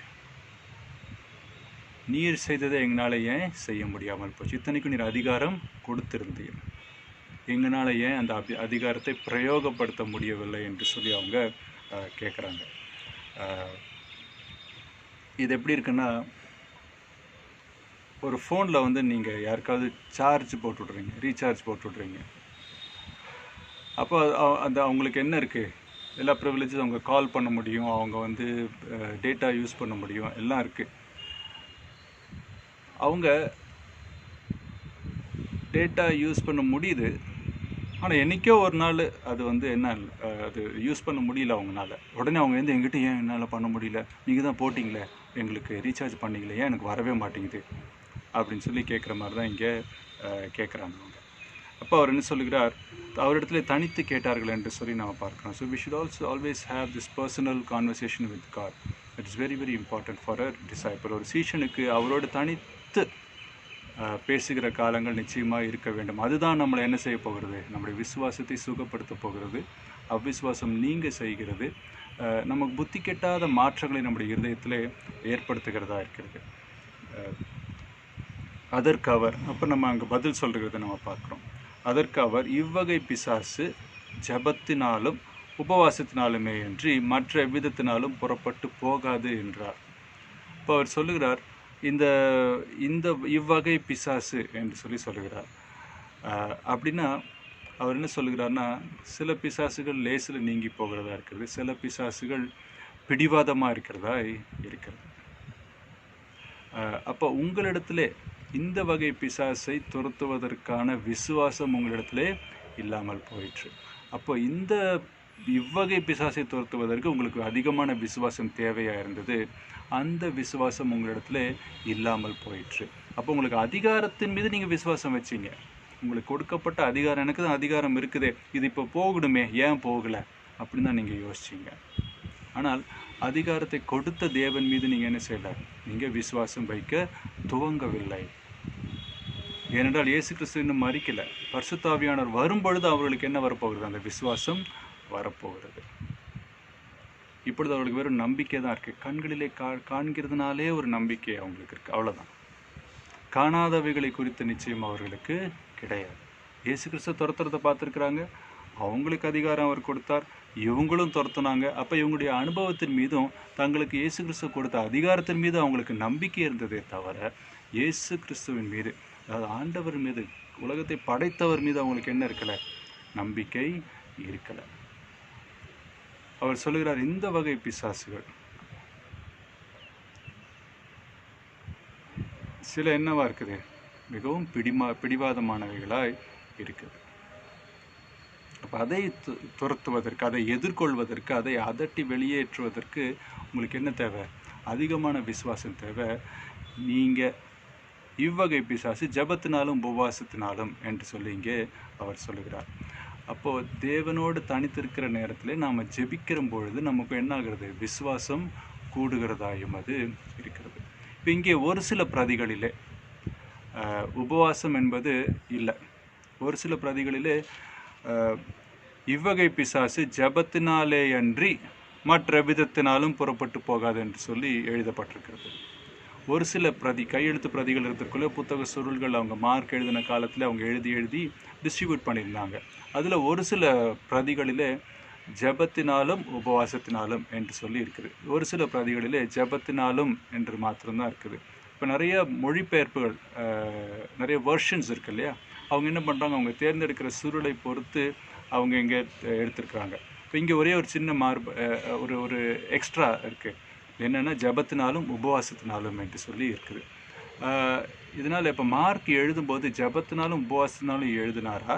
நீர் செய்ததை எங்களால் ஏன் செய்ய முடியாமல் போச்சு, இத்தனைக்கும் நீர் அதிகாரம் கொடுத்திருந்தீர், எங்களால் ஏன் அந்த அதிகாரத்தை பிரயோகப்படுத்த முடியவில்லை என்று சொல்லி அவங்க கேட்குறாங்க. இது எப்படி இருக்குன்னா, ஒரு ஃபோனில் நீங்கள் யாருக்காவது சார்ஜ் போட்டு விட்றீங்க, ரீசார்ஜ் போட்டு விட்றீங்க. அப்போ அவங்களுக்கு என்ன இருக்குது, எல்லா ப்ரிவிலேஜஸ், அவங்க கால் பண்ண முடியும், அவங்க டேட்டா யூஸ் பண்ண முடியும், எல்லாம் இருக்குது. அவங்க டேட்டா யூஸ் பண்ண முடியுது. ஆனால் என்றைக்கோ ஒரு நாள் அது அது யூஸ் பண்ண முடியல அவங்களால. உடனே அவங்க எங்கிட்ட ஏன் என்னால் பண்ண முடியல, நீங்கள் தான் போட்டிங்களே, எங்களுக்கு ரீசார்ஜ் பண்ணிங்களே, ஏன் எனக்கு வரவே மாட்டேங்குது அப்படின்னு சொல்லி கேட்குற மாதிரி தான் இங்கே கேட்குறாங்க அவங்க. அப்போ அவர் என்ன சொல்லுகிறார், அவரிடத்துல தனித்து கேட்டார்கள் என்று சொல்லி நம்ம பார்க்குறோம். So we should also always have this personal conversation with God. It is very very important for a disciple. ஒரு சீஷனுக்கு அவரோடு தனித்து பேசுகிற காலங்கள் நிச்சயமாக இருக்க வேண்டும். அதுதான் நம்மளை என்ன செய்ய போகிறது, நம்முடைய விசுவாசத்தை சுகப்படுத்த போகிறது, அவ்விசுவாசம் நீங்க செய்கிறது, நமக்கு புத்தி கெட்டாத மாற்றங்களை நம்முடைய இருதயத்தில் ஏற்படுத்துகிறதா இருக்கிறது. அதற்கு அவர், அப்போ நம்ம அங்கே பதில் சொல்கிறத நம்ம பார்க்குறோம். அதற்கு அவர், இவ்வகை பிசாசு ஜபத்தினாலும் உபவாசத்தினாலுமே என்று மற்ற எவ்விதத்தினாலும் புறப்பட்டு போகாது என்றார். இப்போ அவர் சொல்லுகிறார், இந்த இவ்வகை பிசாசு என்று சொல்லி சொல்லுகிறார். அப்படின்னா அவர் என்ன சொல்லுகிறார்னா, சில பிசாசுகள் லேசில் நீங்கி போகிறதா இருக்கிறது, சில பிசாசுகள் பிடிவாதமாக இருக்கிறதா இருக்கிறது. அப்போ உங்களிடத்திலே இந்த வகை பிசாசை துரத்துவதற்கான விசுவாசம் உங்களிடத்திலே இல்லாமல் போயிற்று. அப்போ இந்த இவ்வகை பிசாசை துரத்துவதற்கு உங்களுக்கு அதிகமான விசுவாசம் தேவையாக இருந்தது. அந்த விசுவாசம் உங்களிடத்துல இல்லாமல் போயிற்று. அப்போ உங்களுக்கு அதிகாரத்தின் மீது நீங்கள் விசுவாசம் வச்சிங்க. உங்களுக்கு கொடுக்கப்பட்ட அதிகாரம், எனக்கு தான் அதிகாரம் இருக்குதே, இது இப்போ போகணுமே, ஏன் போகலை அப்படின்னு தான் நீங்கள் யோசிச்சிங்க. ஆனால் அதிகாரத்தை கொடுத்த தேவன் மீது நீங்கள் என்ன செய்யலை? நீங்கள் விசுவாசம் வைக்க துவங்கவில்லை. ஏனென்றால் இயேசு கிறிஸ்து இன்னும் மரிக்கலை. பரிசுத்த ஆவியானவர் வரும்பொழுது அவர்களுக்கு என்ன வரப்போகிறது? அந்த விசுவாசம் வரப்போகிறது. இப்பொழுது அவர்களுக்கு வெறும் நம்பிக்கை தான் இருக்குது. கண்களிலே காண்கிறதுனாலே ஒரு நம்பிக்கை அவங்களுக்கு இருக்குது, அவ்வளோதான். காணாதவைகளை குறித்த நிச்சயம் அவர்களுக்கு கிடையாது. இயேசு கிறிஸ்து துரத்துறதை பார்த்துருக்குறாங்க, அவங்களுக்கு அதிகாரம் அவர் கொடுத்தார், இவங்களும் துரத்துனாங்க. அப்போ இவங்களுடைய அனுபவத்தின் மீதும் தங்களுக்கு இயேசு கிறிஸ்து கொடுத்த அதிகாரத்தின் மீது அவங்களுக்கு நம்பிக்கை இருந்ததே தவிர இயேசு கிறிஸ்துவின் மீது, அதாவது ஆண்டவர் மீது, உலகத்தை படைத்தவர் மீது அவங்களுக்கு என்ன இருக்கலை? நம்பிக்கை இருக்கலை. அவர் சொல்லுகிறார், இந்த வகை பிசாசுகள் சில என்னவா இருக்குது? மிகவும் பிடிவாதமானவைகளாய் இருக்குது. அப்போ அதை துரத்துவதற்கு, அதை எதிர்கொள்வதற்கு, அதை அதட்டி வெளியேற்றுவதற்கு உங்களுக்கு என்ன தேவை? அதிகமான விசுவாசம் தேவை. நீங்கள் இவ்வகை பிசாசு ஜபத்தினாலும் உபவாசத்தினாலும் என்று சொல்லி இங்கே அவர் சொல்லுகிறார். அப்போது தேவனோடு தனித்திருக்கிற நேரத்தில் நாம் ஜெபிக்கிற பொழுது நமக்கு என்ன ஆகிறது? விசுவாசம் கூடுகிறதாயும் அது இருக்கிறது. இப்போ இங்கே ஒரு சில பிரதிகளிலே உபவாசம் என்பது இல்லை. ஒரு சில பிரதிகளிலே இவ்வகை பிசாசு ஜபத்தினாலே அன்றி மற்ற விதத்தினாலும் புறப்பட்டு போகாது என்று சொல்லி எழுதப்பட்டிருக்கிறது. ஒரு சில கையெழுத்து பிரதிகள் இருக்கிறதுக்குள்ளே புத்தக சுருள்கள் அவங்க மார்க் எழுதின காலத்தில் அவங்க எழுதி டிஸ்ட்ரிபியூட் பண்ணியிருந்தாங்க. அதில் ஒரு சில பிரதிகளிலே ஜபத்தினாலும் உபவாசத்தினாலும் என்று சொல்லி இருக்குது. ஒரு சில பிரதிகளிலே ஜபத்தினாலும் என்று மாத்திரம்தான் இருக்குது. இப்போ நிறைய மொழிபெயர்ப்புகள், நிறைய வெர்ஷன்ஸ் இருக்கு இல்லையா, அவங்க என்ன பண்ணுறாங்க? அவங்க தேர்ந்தெடுக்கிற சுருளை பொறுத்து அவங்க இங்கே எடுத்துருக்குறாங்க. இப்போ இங்கே ஒரே ஒரு சின்ன ஒரு எக்ஸ்ட்ரா இருக்குது. என்னென்னா ஜபத்தினாலும் உபவாசத்தினாலும் என்று சொல்லி இருக்குது. இதனால் இப்போ மார்க் எழுதும்போது ஜபத்தினாலும் உபவாசத்தினாலும் எழுதினாரா,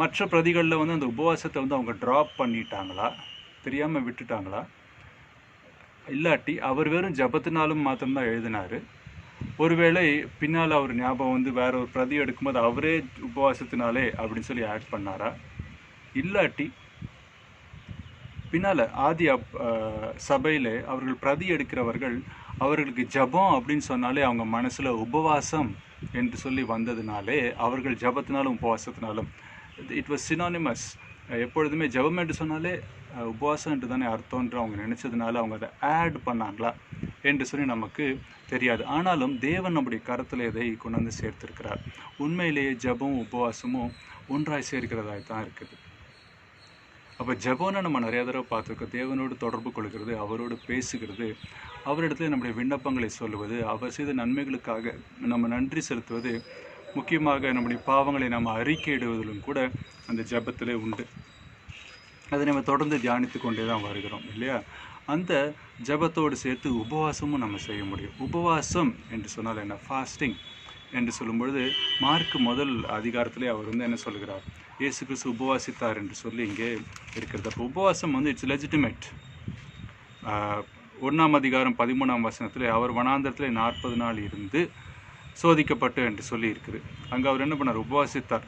மற்ற பிரதிகளில் அந்த உபவாசத்தை அவங்க ட்ராப் பண்ணிட்டாங்களா, தெரியாமல் விட்டுட்டாங்களா, இல்லாட்டி அவர் வெறும் ஜபத்தினாலும் மாத்திரம்தான் எழுதினார், ஒருவேளை பின்னால் அவர் ஞாபகம் வேற ஒரு பிரதி எடுக்கும்போது அவரே உபவாசத்தினாலே அப்படின்னு சொல்லி ஆட் பண்ணாரா, இல்லாட்டி பின்னால் ஆதி சபையில் அவர்கள் பிரதி எடுக்கிறவர்கள் அவர்களுக்கு ஜபம் அப்படின்னு சொன்னாலே அவங்க மனசில் உபவாசம் என்று சொல்லி வந்ததுனாலே அவர்கள் ஜபத்தினாலும் உபவாசத்தினாலும் இட் வாஸ் சினானிமஸ். எப்பொழுதுமே ஜபம் என்று சொன்னாலே உபவாசம் என்று தானே அர்த்தம்ன்ற அவங்க நினச்சதுனால அவங்க அதை ஆட் பண்ணாங்களா என்று சொல்லி நமக்கு தெரியாது. ஆனாலும் தேவன் நம்முடைய கருத்தில் இதை கொண்டு வந்து சேர்த்திருக்கிறார். உண்மையிலேயே ஜபமும் உபவாசமும் ஒன்றாய் சேர்க்கிறதாய் தான் இருக்குது. அப்போ ஜபம்னு நம்ம நிறையா தடவை பார்த்துருக்கோம். தேவனோடு தொடர்பு கொள்கிறது, அவரோடு பேசுகிறது, அவரிடத்துல நம்முடைய விண்ணப்பங்களை சொல்லுவது, அவர் செய்த நன்மைகளுக்காக நம்ம நன்றி செலுத்துவது, முக்கியமாக நம்முடைய பாவங்களை நம்ம அறிக்கையிடுவதிலும் கூட அந்த ஜபத்திலே உண்டு. அதை நம்ம தொடர்ந்து தியானித்து கொண்டே தான் வருகிறோம் இல்லையா? அந்த ஜபத்தோடு சேர்த்து உபவாசமும் நம்ம செய்ய முடியும். உபவாசம் என்று சொன்னால் என்ன? ஃபாஸ்டிங் என்று சொல்லும்பொழுது மார்க் முதல் அதிகாரத்திலே அவர் என்ன சொல்லுகிறார்? இயேசு கிறிஸ்து உபவாசித்தார் என்று சொல்லி இங்கே இருக்கிறது. அப்போ உபவாசம் இட்ஸ் லெஜிட்டிமேட். 1ஆம் அதிகாரம் 13ஆம் வசனத்தில் அவர் வனாந்தரத்தில் 40 நாள் இருந்து சோதிக்கப்பட்டு என்று சொல்லி இருக்குது. அங்கே அவர் என்ன பண்ணார்? உபவாசித்தார்.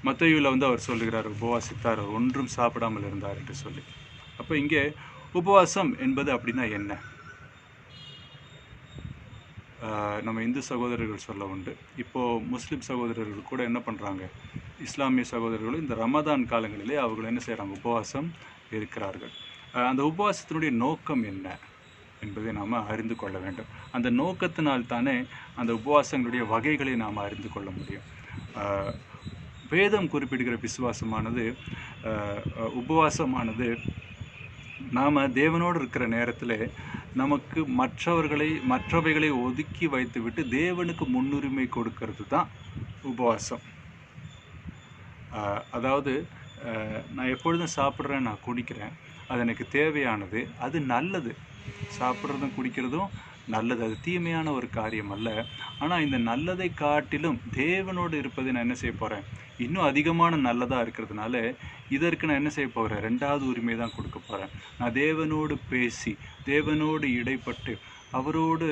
மத்தேயுவில் அவர் சொல்லுகிறார் உபவாசித்தார், அவர் ஒன்றும் சாப்பிடாமல் இருந்தார் என்று சொல்லி. அப்போ இங்கே உபவாசம் என்பது அப்படின்னா என்ன? நம்ம இந்து சகோதரர்கள் சொல்ல உண்டு. இப்போது முஸ்லீம் சகோதரர்கள் கூட என்ன பண்ணுறாங்க? இஸ்லாமிய சகோதரர்களும் இந்த ரமதான் காலங்களிலே அவர்கள் என்ன செய்கிறாங்க? உபவாசம் இருக்கிறார்கள். அந்த உபவாசத்தினுடைய நோக்கம் என்ன என்பதை நாம் அறிந்து கொள்ள வேண்டும். அந்த நோக்கத்தினால் தானே அந்த உபவாசங்களுடைய வகைகளை நாம் அறிந்து கொள்ள முடியும். வேதம் குறிப்பிடுகிற விசுவாசமானது, உபவாசமானது நாம் தேவனோடு இருக்கிற நேரத்தில் நமக்கு மற்றவைகளை ஒதுக்கி வைத்துவிட்டு தேவனுக்கு முன்னுரிமை கொடுக்கறது தான் உபவாசம். அதாவது நான் எப்பொழுதும் சாப்பிட்றேன், நான் குடிக்கிறேன், அது எனக்கு தேவையானது, அது நல்லது. சாப்பிட்றதும் குடிக்கிறதும் நல்லது, அது தீமையான ஒரு காரியம் அல்ல. ஆனால் இந்த நல்லதை காட்டிலும் தேவனோடு இருப்பதை நான் என்ன செய்ய போகிறேன், இன்னும் அதிகமான நல்லதாக இருக்கிறதுனால இதற்கு நான் என்ன செய்ய போகிறேன், 2வது உரிமை தான் கொடுக்க போகிறேன். நான் தேவனோடு பேசி தேவனோடு இடைப்பட்டு அவரோடு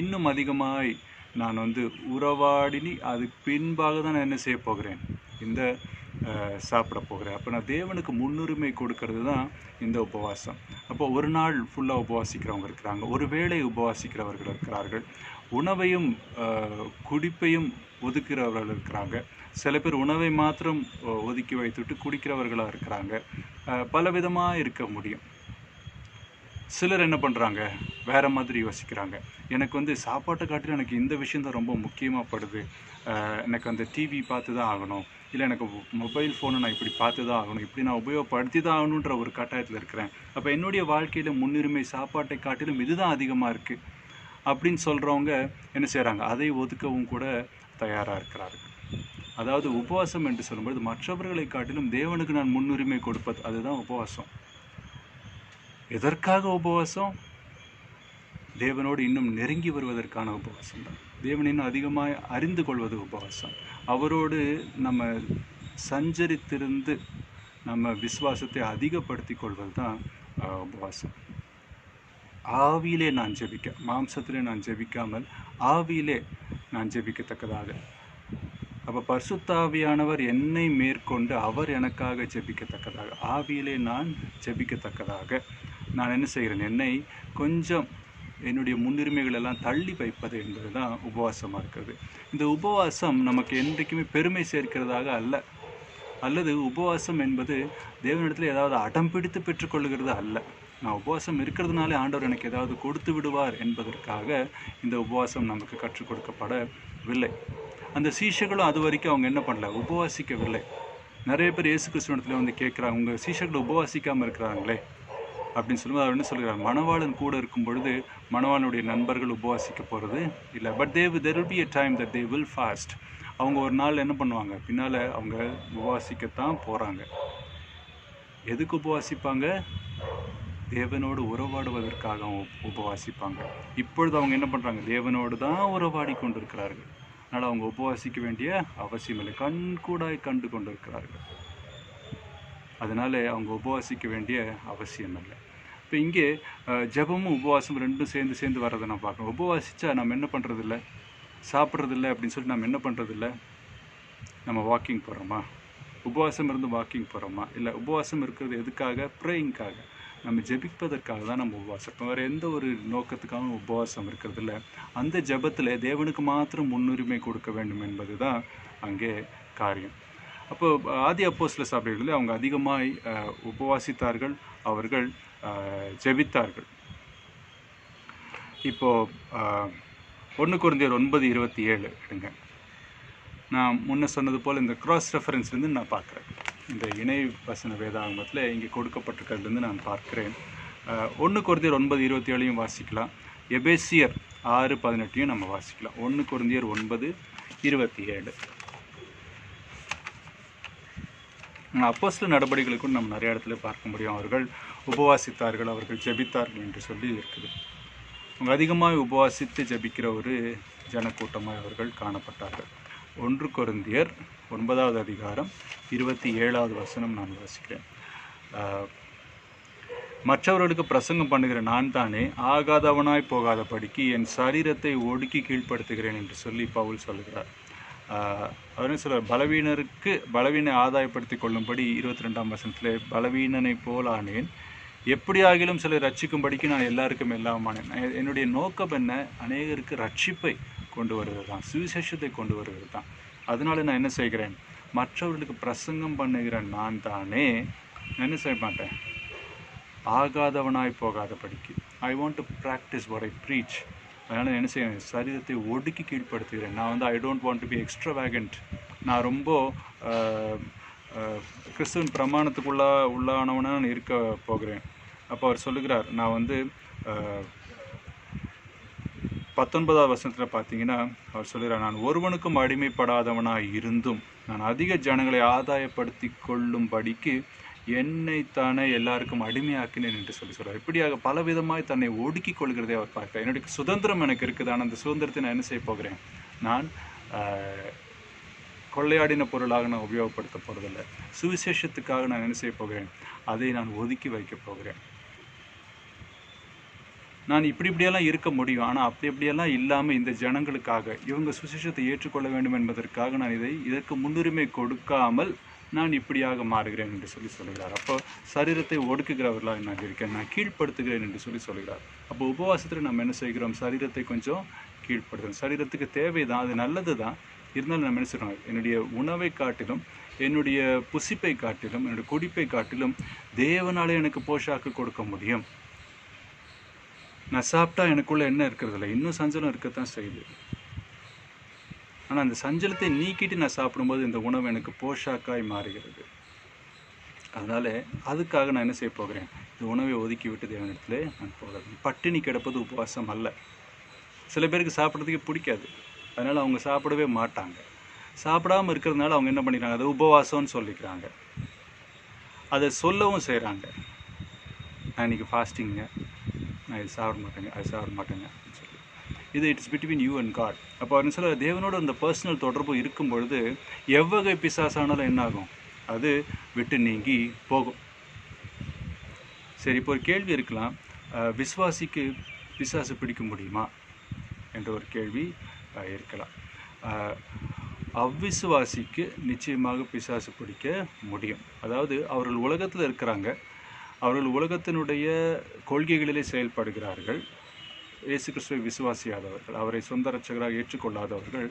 இன்னும் அதிகமாய் நான் உறவாடினி அதுக்கு பின்பாக தான் நான் என்ன செய்ய போகிறேன், இந்த சாப்பிட போகிறேன். அப்போ நான் தேவனுக்கு முன்னுரிமை கொடுக்கறது தான் இந்த உபவாசம். அப்போ ஒரு நாள் ஃபுல்லாக உபவாசிக்கிறவங்க இருக்கிறாங்க, ஒரு வேளை உபவாசிக்கிறவர்கள் இருக்கிறார்கள், உணவையும் குடிப்பையும் ஒதுக்கிறவர்கள் இருக்கிறாங்க, சில பேர் உணவை மாத்திரம் ஒதுக்கி வைத்துட்டு குடிக்கிறவர்களாக இருக்கிறாங்க. பலவிதமாக இருக்க முடியும். சிலர் என்ன பண்ணுறாங்க, வேறு மாதிரி யோசிக்கிறாங்க. எனக்கு சாப்பாட்டை காட்டிலும் எனக்கு இந்த விஷயந்தான் ரொம்ப முக்கியமாக படுது, எனக்கு டிவி பார்த்து தான் ஆகணும், இல்லை எனக்கு மொபைல் ஃபோனை நான் இப்படி பார்த்து தான் ஆகணும், இப்படி நான் உபயோகப்படுத்தி தான் ஆகணுன்ற ஒரு கட்டாயத்தில் இருக்கிறேன். அப்போ என்னுடைய வாழ்க்கையில் முன்னுரிமை சாப்பாட்டை காட்டிலும் இதுதான் அதிகமாக இருக்குது அப்படின்னு சொல்கிறவங்க என்ன செய்கிறாங்க, அதை ஒதுக்கவும் கூட தயாராக இருக்கிறார்கள். அதாவது உபவாசம் என்று சொல்லும்போது மற்றவர்களை காட்டிலும் தேவனுக்கு நான் முன்னுரிமை கொடுப்பது, அதுதான் உபவாசம். எதற்காக உபவாசம்? தேவனோடு இன்னும் நெருங்கி வருவதற்கான உபவாசம் தான். தேவனை இன்னும் அதிகமாக அறிந்து கொள்வது உபவாசம். அவரோடு நம்ம சஞ்சரித்திருந்து நம்ம விசுவாசத்தை அதிகப்படுத்தி கொள்வது தான் உபவாசம். ஆவியிலே நான் ஜெபிக்க, மாம்சத்திலே நான் ஜெபிக்காமல் ஆவியிலே நான் ஜெபிக்கத்தக்கதாக. அப்போ பரிசுத்தாவியானவர் என்னை மேற்கொண்டு அவர் எனக்காக ஜெபிக்கத்தக்கதாக, ஆவியிலே நான் ஜெபிக்கத்தக்கதாக நான் என்ன செய்கிறேன், என்னை கொஞ்சம் என்னுடைய முன்னுரிமைகள் எல்லாம் தள்ளி வைப்பது என்பது தான் உபவாசமாக இருக்கிறது. இந்த உபவாசம் நமக்கு என்றைக்குமே பெருமை சேர்க்கிறதாக அல்ல, அல்லது உபவாசம் என்பது தேவனிடத்தில் ஏதாவது அடம் பிடித்து பெற்றுக்கொள்ளுகிறது அல்ல. நான் உபவாசம் இருக்கிறதுனாலே ஆண்டவர் எனக்கு ஏதாவது கொடுத்து விடுவார் என்பதற்காக இந்த உபவாசம் நமக்கு கற்றுக் கொடுக்கப்படவில்லை. அந்த சீஷர்களும் அது வரைக்கும் அவங்க என்ன பண்ணல, உபவாசிக்கவில்லை. நிறைய பேர் இயேசு கிறிஸ்துவிடத்தில் கேட்குறாங்க, உங்கள் சீஷர்கள் உபவாசிக்காமல் இருக்கிறாங்களே அப்படின்னு சொல்லும்போது அவர் என்ன சொல்கிறார், மணவாளன் கூட இருக்கும் பொழுது மணவாளனுடைய நண்பர்கள் உபவாசிக்க போகிறது இல்லை. But there will be a time that they will fast. அவங்க ஒரு நாள் என்ன பண்ணுவாங்க, பின்னால் அவங்க உபவாசிக்கத்தான் போகிறாங்க. எதுக்கு உபவாசிப்பாங்க? தேவனோடு உறவாடுவதற்காக உபவாசிப்பாங்க. இப்பொழுது அவங்க என்ன பண்ணுறாங்க, தேவனோடு தான் உறவாடி கொண்டு இருக்கிறார்கள். அதனால் அவங்க உபவாசிக்க வேண்டிய அவசியம் இல்லை, கண்கூடாய் கண்டு கொண்டு இருக்கிறார்கள். அதனால் அவங்க உபவாசிக்க வேண்டிய அவசியம் இல்லை. இப்போ இங்கே ஜெபமும் உபவாசம் ரெண்டும் சேர்ந்து வர்றதை நான் பார்க்கணும். உபவாசித்தா நம்ம என்ன பண்ணுறதில்ல, சாப்பிட்றதில்ல அப்படின்னு சொல்லிட்டு நம்ம என்ன பண்ணுறதில்ல, நம்ம வாக்கிங் போகிறோமா? உபவாசம் இருந்து வாக்கிங் போகிறோமா? இல்லை, உபவாசம் இருக்கிறது எதுக்காக? ப்ரேயிங்காக, நம்ம ஜெபிப்பதற்காக தான் நம்ம உபவாசம். இப்போ வேறு எந்த ஒரு நோக்கத்துக்காகவும் உபவாசம் இருக்கிறது இல்லை. அந்த ஜெபத்தில் தேவனுக்கு மாத்திரம் முன்னுரிமை கொடுக்க வேண்டும் என்பது தான் அங்கே காரியம். அப்போ ஆதி அப்போஸ்தலர் சபைகளில் அவங்க அதிகமாக உபவாசித்தார்கள், அவர்கள் ஜெபித்தார்கள். இப்போது 1 கொரிந்தியர் 9:27 எடுங்க. நான் முன்ன சொன்னது போல் இந்த கிராஸ் ரெஃபரன்ஸ்லேருந்து நான் பார்க்குறேன். இந்த இணை வசன வேதாகமத்தில் இங்கே கொடுக்கப்பட்டிருக்கிறதுலேருந்து நான் பார்க்குறேன். 1 கொரிந்தியர் 9:27 வாசிக்கலாம். எபேசியர் 6:18 நம்ம வாசிக்கலாம். 1 கொரிந்தியர் 9:27. அப்போஸ்தலர் நடபடிகளுக்கும் நம்ம நிறைய இடத்துல பார்க்க முடியும். அவர்கள் உபவாசித்தார்கள், அவர்கள் ஜெபித்தார்கள் என்று சொல்லி இருக்குது. அவங்க அதிகமாக உபவாசித்து ஜெபிக்கிற ஒரு ஜனக்கூட்டமாக அவர்கள் காணப்பட்டார்கள். 1 கொரிந்தியர் 9வது அதிகாரம் 27வது வசனம் நான் வாசிக்கிறேன். மற்றவர்களுக்கு பிரசங்கம் பண்ணுகிற நான் தானே ஆகாதவனாய் போகாதபடிக்கு என் சரீரத்தை ஒடுக்கி கீழ்ப்படுத்துகிறேன் என்று சொல்லி பவுல் சொல்கிறார். அவரும் சொல்கிறார், பலவீனருக்கு பலவீனை ஆதாயப்படுத்தி கொள்ளும்படி 22ஆம் வசனத்தில் பலவீனனை போல் ஆனேன், எப்படியாகிலும் சிலர் ரட்சிக்கும்படிக்கு நான் எல்லாருக்கும் எல்லாமானேன். என்னுடைய நோக்கம் என்ன? அநேகருக்கு ரட்சிப்பை கொண்டு வருவது தான், சுவிசேஷத்தை கொண்டு வருவது தான். அதனால நான் என்ன செய்கிறேன், மற்றவர்களுக்கு பிரசங்கம் பண்ணுகிற நான் தானே என்ன செய்ய மாட்டேன், ஆகாதவனாய் போகாதபடிக்கு. I want to practice what I preach. அதனால் என்ன செய்யணும், சரீரத்தை ஒடுக்கி கீழ்ப்படுத்துகிறேன். நான் I don't want to be extravagant. நான் ரொம்ப கிறிஸ்துவின் பிரமாணத்துக்குள்ளானவனாக நான் இருக்க போகிறேன். அப்போ அவர் சொல்லுகிறார், நான் 19வது வசனத்தில் பார்த்தீங்கன்னா அவர் சொல்லுகிறார், நான் ஒருவனுக்கும் அடிமைப்படாதவனாக இருந்தும் நான் அதிக ஜனங்களை ஆதாயப்படுத்தி கொள்ளும்படிக்கு என்னைத்தானே எல்லாருக்கும் அடிமையாக்கினேன் என்று சொல்கிறார். இப்படியாக பலவிதமாய் தன்னை ஒடுக்கிக் கொள்கிறதை அவர் பார்க்கிறார். என்னுடைய சுதந்திரம் எனக்கு இருக்குது, ஆனால் அந்த சுதந்திரத்தை நான் என்ன செய்ய போகிறேன்? நான் கொள்ளையாடின பொருளாக நான் உபயோகப்படுத்த போகிறதில்லை. சுவிசேஷத்துக்காக நான் என்ன செய்ய போகிறேன்? அதை நான் ஒதுக்கி வைக்க போகிறேன். நான் இப்படியெல்லாம் இருக்க முடியும், ஆனால் அப்படியெல்லாம் இல்லாமல் இந்த ஜனங்களுக்காக இவங்க சுவிசேஷத்தை ஏற்றுக்கொள்ள வேண்டும் என்பதற்காக நான் இதற்கு முன்னுரிமை கொடுக்காமல் நான் இப்படியாக மாறுகிறேன் என்று சொல்லுகிறார். அப்போ சரீரத்தை ஒடுக்குகிறவர்களாக நான் இருக்கேன், நான் கீழ்ப்படுத்துகிறேன் என்று சொல்லுகிறார். அப்போ உபவாசத்தில் நம்ம என்ன செய்கிறோம்? சரீரத்தை கொஞ்சம் கீழ்ப்படுத்துகிறோம். சரீரத்துக்கு தேவை தான், அது நல்லது தான். இருந்தாலும் நம்ம என்ன செய்கிறோம்? என்னுடைய உணவை காட்டிலும், என்னுடைய புசிப்பை காட்டிலும், என்னுடைய குடிப்பை காட்டிலும் தேவனாலே எனக்கு போஷாக்கு கொடுக்க முடியும். நான் சாப்பிட்டா எனக்குள்ளே என்ன இருக்கிறதில்ல, இன்னும் சஞ்சலம் இருக்கத்தான் செய்யுது. ஆனால் அந்த சஞ்சலத்தை நீக்கிட்டு நான் சாப்பிடும்போது இந்த உணவு எனக்கு போஷாக்காய் மாறுகிறது. அதனால் அதுக்காக நான் என்ன செய்ய போகிறேன்? இந்த உணவை ஒதுக்கி விட்டு தேவனிடத்தில் நான் போகிறேன். பட்டினி கிடப்பது உபவாசம் அல்ல. சில பேருக்கு சாப்பிட்றதுக்கே பிடிக்காது, அதனால் அவங்க சாப்பிடவே மாட்டாங்க. சாப்பிடாமல் இருக்கிறதுனால அவங்க என்ன பண்ணிக்கிறாங்க? அது உபவாசம்னு சொல்லிக்கிறாங்க. அதை சொல்லவும் செய்கிறாங்க. நான் இன்றைக்கி ஃபாஸ்டிங்க, நான் இது சாப்பிட மாட்டேங்க, அது சாப்பிட மாட்டேங்க அப்படின்னு சொல்லி. இது it's between you and God. அப்போ அவர் சொல்ல தேவனோட அந்த பர்சனல் தொடர்பு இருக்கும் பொழுது எவ்வகை பிசாசானாலும் என்ன ஆகும்? அது விட்டு நீங்கி போகும். சரி, இப்போ ஒரு கேள்வி இருக்கலாம், விசுவாசிக்கு பிசாசு பிடிக்க முடியுமா என்ற ஒரு கேள்வி இருக்கலாம். அவ்விசுவாசிக்கு நிச்சயமாக பிசாசு பிடிக்க முடியும். அதாவது அவர்கள் உலகத்தில் இருக்கிறாங்க, அவர்கள் உலகத்தினுடைய கொள்கைகளிலே செயல்படுகிறார்கள். இயேசு கிறிஸ்துவை விசுவாசியாதவர்கள், அவரை சொந்த இரட்சகராக ஏற்றுக்கொள்ளாதவர்கள்,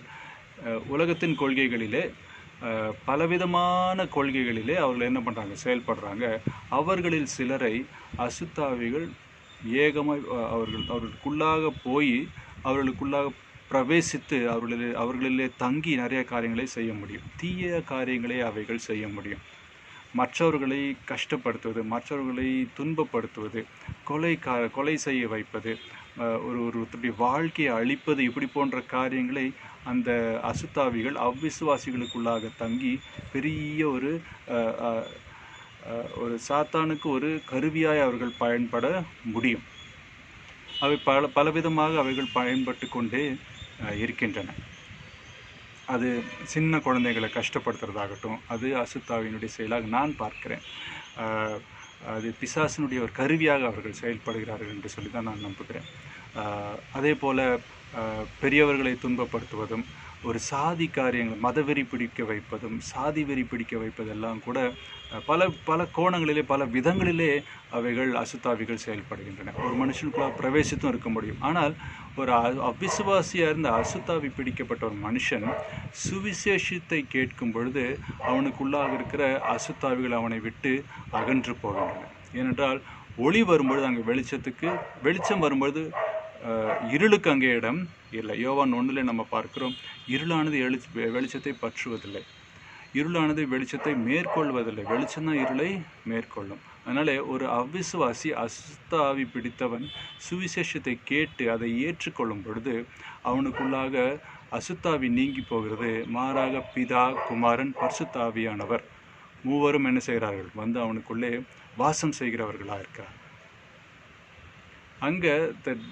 உலகத்தின் கொள்கைகளிலே பலவிதமான கொள்கைகளிலே அவர்கள் என்ன பண்ணுறாங்க? செயல்படுறாங்க. அவர்களில் சிலரை அசுத்தாவிகள் ஏகமாய் அவர்களுக்குள்ளாக போய் அவர்களுக்குள்ளாக பிரவேசித்து அவர்களிலே தங்கி நிறைய காரியங்களை செய்ய முடியும். தீய காரியங்களை அவைகள் செய்ய முடியும். மற்றவர்களை கஷ்டப்படுத்துவது, மற்றவர்களை துன்பப்படுத்துவது, கொலை செய்ய வைப்பது, ஒருத்தருடைய வாழ்க்கையை அழிப்பது, இப்படி போன்ற காரியங்களை அந்த அசுத்தாவிகள் அவ்விசுவாசிகளுக்குள்ளாக தங்கி பெரிய ஒரு சாத்தானுக்கு ஒரு கருவியாய் அவர்கள் பயன்பட முடியும். அவை பலவிதமாக அவைகள் பயன்பட்டு கொண்டே இருக்கின்றன. அது சின்ன குழந்தைகளை கஷ்டப்படுத்துறதாகட்டும், அது அசுத்தாவினுடைய செயலாக நான் பார்க்கிறேன். அது பிசாசினுடைய ஒரு கருவியாக அவர்கள் செயல்படுகிறார்கள் என்று சொல்லி தான் நான் நம்புகிறேன். அதே போல் பெரியவர்களை துன்பப்படுத்துவதும், ஒரு சாதி காரியங்கள் மதவெறி பிடிக்க வைப்பதும், சாதி வெறி பிடிக்க வைப்பதெல்லாம் கூட பல கோணங்களிலே பல விதங்களிலே அவைகள் அசுத்தாவிகள் செயல்படுகின்றன. ஒரு மனுஷனுக்குள்ளாக பிரவேசித்தும் இருக்க முடியும். ஆனால் ஒரு அவிசுவாசியாக இருந்த அசுத்தாவி பிடிக்கப்பட்ட ஒரு மனுஷன் சுவிசேஷத்தை கேட்கும் பொழுது அவனுக்குள்ளாக இருக்கிற அசுத்தாவிகள் அவனை விட்டு அகன்று போகின்றன. ஏனென்றால் ஒளி வரும்பொழுது அங்கே வெளிச்சம் வரும்பொழுது இருளுக்கு அங்கே இடம் இல்லை. யோவான் 1 நம்ம பார்க்கிறோம், இருளானது வெளிச்சத்தை பற்றுவதில்லை, இருளானது வெளிச்சத்தை மேற்கொள்வதில்லை, வெளிச்சம்தான் இருளை மேற்கொள்ளும். அதனால ஒரு அவிசுவாசி அசுத்தாவி பிடித்தவன் சுவிசேஷத்தை கேட்டு அதை ஏற்றுக்கொள்ளும் பொழுது அவனுக்குள்ளாக அசுத்தாவி நீங்கி போகிறது. மாறாக பிதா, குமாரன், பரிசுத்தாவியானவர் மூவரும் என்ன செய்கிறார்கள்? வந்து அவனுக்குள்ளே வாசம் செய்கிறவர்களாக இருக்கிறார். அங்கே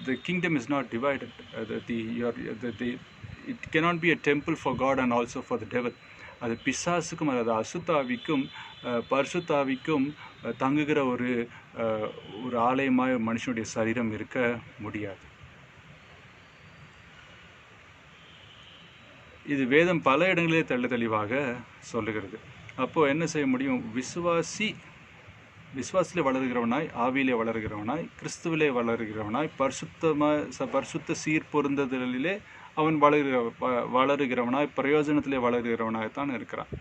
the kingdom is not divided. It cannot be a temple for God and also for the devil. அது பிசாசுக்கும் அதாவது அசுத்தாவிக்கும் பரிசுத்தாவிக்கும் தங்குகிற ஒரு ஆலயமாய் மனுஷனுடைய சரீரம் இருக்க முடியாது. இது வேதம் பல இடங்களிலே தெளிவாக சொல்லுகிறது. அப்போது என்ன செய்ய முடியும்? விசுவாசிலே வளருகிறவனாய், ஆவியிலே வளருகிறவனாய், கிறிஸ்துவிலே வளருகிறவனாய், பரிசுத்த சீர்பொருந்துதலிலே அவன் வளருகிறவனாய், பிரயோஜனத்திலே வளருகிறவனாய்த்தான் இருக்கிறான்.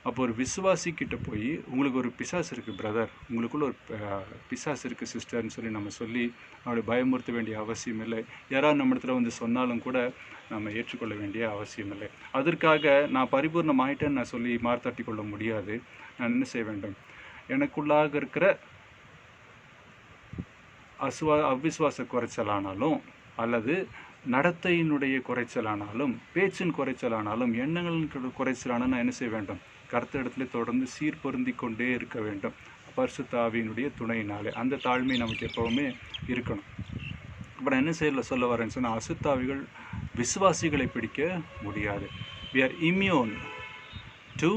அப்போ ஒரு விசுவாசிக்கிட்ட போய் உங்களுக்கு ஒரு பிசாசு இருக்குது பிரதர், உங்களுக்குள்ள ஒரு பிசாசு இருக்குது சிஸ்டர்னு சொல்லி அவளை பயமுறுத்த வேண்டிய அவசியம் இல்லை. யாராவது நம்ம இடத்துல வந்து சொன்னாலும் கூட நம்ம ஏற்றுக்கொள்ள வேண்டிய அவசியம் இல்லை. அதற்காக நான் பரிபூர்ணமாயிட்டேன்னு நான் சொல்லி மார்த்தாட்டி கொள்ள முடியாது. நான் என்ன செய்ய வேண்டும்? எனக்குள்ளாக இருக்கிற அவிசுவாச குறைச்சலானாலும் அல்லது நடத்தையினுடைய குறைச்சலானாலும் பேச்சின் குறைச்சலானாலும் எண்ணங்களின் குறைச்சலானாலும் நான் என்ன செய்ய வேண்டும்? கர்த்தரிடத்திலே தொடர்ந்து சீர்பொருந்தி கொண்டே இருக்க வேண்டும் பரிசுத்த ஆவியினுடைய துணையினாலே. அந்த தாழ்மை நமக்கு எப்போவுமே இருக்கணும். அப்புறம் என்ன சொல்ல வரேன்னு சொன்னால், அசுத்தாவிகள் விசுவாசிகளை பிடிக்க முடியாது. we are immune to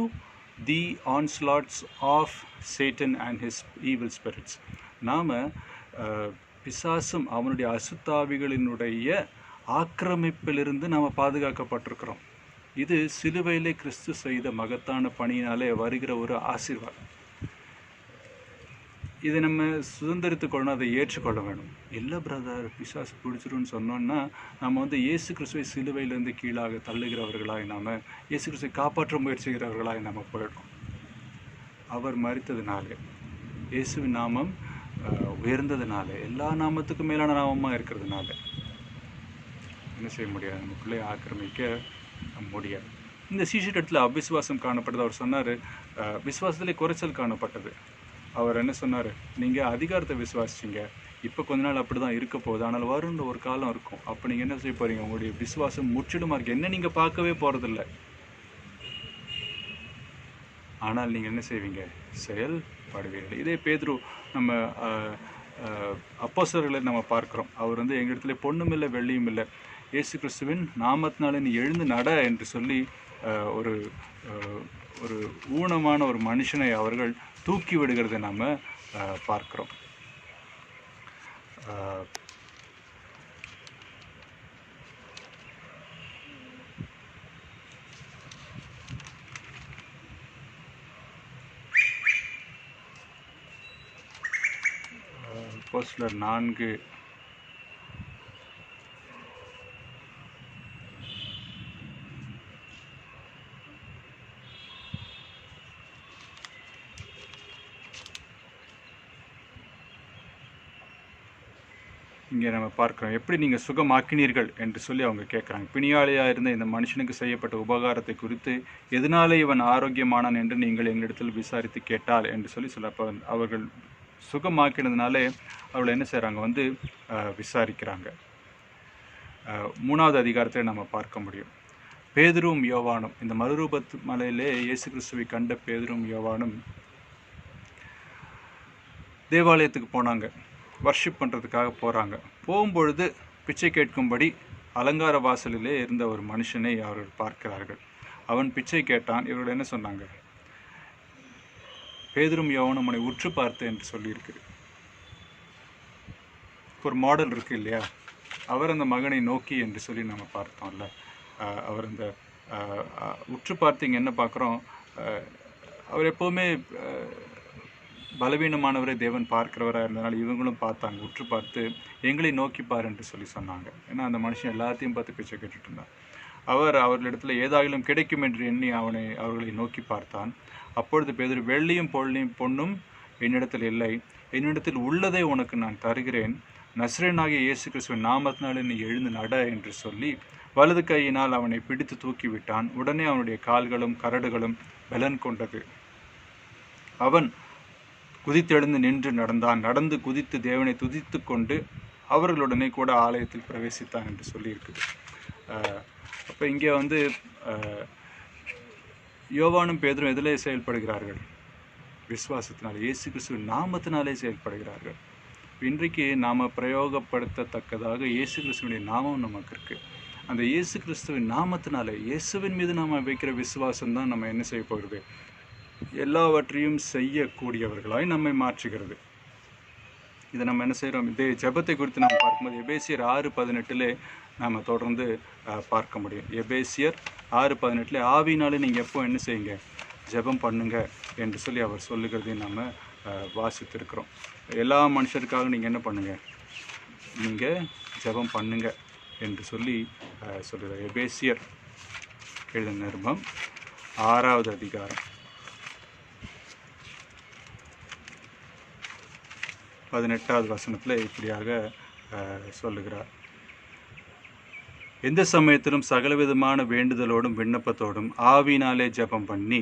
the onslaughts of Satan and his evil spirits. நாம் பிசாசும் அவனுடைய அசுத்தாவிகளினுடைய ஆக்கிரமிப்பிலிருந்து நாம் பாதுகாக்கப்பட்டிருக்கிறோம். இது சிலுவையிலே கிறிஸ்து செய்த மகத்தான பணியினாலே வருகிற ஒரு ஆசீர்வாதம். இதை நம்ம சுதந்திரித்து கொள்ளணும், அதை ஏற்றுக்கொள்ள வேணும். இல்லை பிரதர், பிசாசு பிடிச்சிருன்னு சொன்னோன்னா நம்ம இயேசு கிறிஸ்துவை சிலுவையிலேருந்து கீழாக தள்ளுகிறவர்களாய் நாம் இயேசு கிறிஸ்துவை காப்பாற்ற முயற்சிக்கிறவர்களாய் நம்ம போயிடுறோம். அவர் மரித்ததுனாலே, இயேசுவின் நாமம் உயர்ந்ததுனால, எல்லா நாமத்துக்கும் மேலான நாமமாக இருக்கிறதுனால என்ன செய்ய முடியாது, நமக்குள்ளே ஆக்கிரமிக்க முடியாது. இந்த சீஷரிடத்தில் அவிசுவாசம் காணப்பட்டது. அவர் சொன்னார், விசுவாசத்திலே குறைச்சல் காணப்பட்டது. அவர் என்ன சொன்னார், நீங்கள் அதிகாரத்தை விசுவாசிச்சிங்க, இப்போ கொஞ்ச நாள் அப்படி தான் இருக்க போகுது, ஆனால் வரும்ன்ற ஒரு காலம் இருக்கும், அப்போ நீங்கள் என்ன செய்ய போகிறீங்க, உங்களுடைய விசுவாசம் முற்றிலுமாக இருக்குது, என்ன நீங்கள் பார்க்கவே போகிறதில்ல, ஆனால் நீங்கள் என்ன செய்வீங்க, செயல்படுவீர்கள். இதே பேதுரு நம்ம அப்போஸ்தலர்களை நம்ம பார்க்குறோம். அவர் எங்களிடத்துல பொண்ணும் இல்லை வெள்ளியும் இல்லை, இயேசு கிறிஸ்துவின் நாமத்தினால நீ எழுந்து நட என்று சொல்லி ஒரு ஒரு ஊனமான ஒரு மனுஷனை அவர்கள் தூக்கி விடுகிறதை நாம் பார்க்குறோம். அப்போஸ்தலர் 4 இங்கே நம்ம பார்க்குறோம். எப்படி நீங்கள் சுகமாக்கினீர்கள் என்று சொல்லி அவங்க கேட்குறாங்க. பிணியாளியாக இருந்த இந்த மனுஷனுக்கு செய்யப்பட்ட உபகாரத்தை குறித்து எதனாலே இவன் ஆரோக்கியமானான் என்று நீங்கள் எங்களிடத்தில் விசாரித்து கேட்டால் என்று சொல்லி அப்போ அவர்கள் சுகமாக்கினதுனாலே அவர்கள் என்ன செய்கிறாங்க, விசாரிக்கிறாங்க. 3வது அதிகாரத்தில் நம்ம பார்க்க முடியும். பேதுருவும் யோவானும், இந்த மறுரூபத்து மலையிலே இயேசு கிறிஸ்துவை கண்ட பேதுருவும் யோவானும் தேவாலயத்துக்கு போனாங்க, வர்ஷிப் பண்ணுறதுக்காக போகிறாங்க. போகும்பொழுது பிச்சை கேட்கும்படி அலங்கார வாசலிலே இருந்த ஒரு மனுஷனை அவர்கள் பார்க்கிறார்கள். அவன் பிச்சை கேட்டான். இவர்கள் என்ன சொன்னாங்க, பேதுரும் யோவானும் அவனை உற்று பார்த்து என்று சொல்லியிருக்கு. ஒரு மாடல் இருக்குது இல்லையா, அவர் அந்த மகனை நோக்கி என்று சொல்லி நம்ம பார்த்தோம்ல. அவர் அந்த உற்று பார்த்து இங்கே என்ன பார்க்குறோம், அவர் எப்போவுமே பலவீனமானவரை தேவன் பார்க்கிறவராக இருந்தனால இவங்களும் பார்த்தாங்க. உற்று பார்த்து எங்களை நோக்கிப்பார் என்று சொல்லி சொன்னாங்க. ஏன்னா அந்த மனுஷன் எல்லாத்தையும் பார்த்து பிச்சை கேட்டுட்டு இருந்தான். அவர் அவர்களிடத்தில் ஏதாயிலும் கிடைக்கும் என்று எண்ணி அவர்களை நோக்கி பார்த்தான். அப்பொழுது பேதுரு, வெள்ளியும் பொன்னும் என்னிடத்தில் இல்லை, என்னிடத்தில் உள்ளதை உனக்கு நான் தருகிறேன், நசரேயனாகிய இயேசு கிறிஸ்துவின் நாமத்தினாலே நீ எழுந்து நட என்று சொல்லி வலது கையினால் அவனை பிடித்து தூக்கிவிட்டான். உடனே அவனுடைய கால்களும் கரடுகளும் பலன் கொண்டது. அவன் குதித்தெழுந்து நின்று நடந்தான். நடந்து குதித்து தேவனை துதித்து கொண்டு அவர்களுடனே கூட ஆலயத்தில் பிரவேசித்தான் என்று சொல்லியிருக்குது. அப்போ இங்கே யோவானும் பேதுரும் எதிலே செயல்படுகிறார்கள், விசுவாசத்தினாலே, இயேசு கிறிஸ்துவின் நாமத்தினாலே செயல்படுகிறார்கள். இன்றைக்கு நாம் பிரயோகப்படுத்தத்தக்கதாக இயேசு கிறிஸ்துவனுடைய நாமம் நமக்கு இருக்குது. அந்த இயேசு கிறிஸ்துவின் நாமத்தினாலே, இயேசுவின் மீது நாம் வைக்கிற விசுவாசம் தான் நம்ம என்ன செய்ய போகிறது, எல்லாவற்றையும் செய்யக்கூடியவர்களாய் நம்மை மாற்றுகிறது. இதை நம்ம என்ன செய்கிறோம், இதே ஜெபத்தை குறித்து நம்ம பார்க்கும்போது எபேசியர் 6:18 நாம் தொடர்ந்து பார்க்க முடியும். எபேசியர் 6:18 ஆவினாலே நீங்கள் எப்போ என்ன செய்யுங்க, ஜெபம் பண்ணுங்க என்று சொல்லி அவர் சொல்லுகிறதையும் நம்ம வாசித்திருக்கிறோம். எல்லா மனுஷருக்காக நீங்கள் என்ன பண்ணுங்கள், நீங்கள் ஜெபம் பண்ணுங்க என்று சொல்லி சொல்லுகிறார். எபேசியர் எழுதின நிருபம் 6வது அதிகாரம் 18வது வசனத்தில் இப்படியாக சொல்லுகிறார். எந்த சமயத்திலும் சகலவிதமான வேண்டுதலோடும் விண்ணப்பத்தோடும் ஆவியினாலே ஜெபம் பண்ணி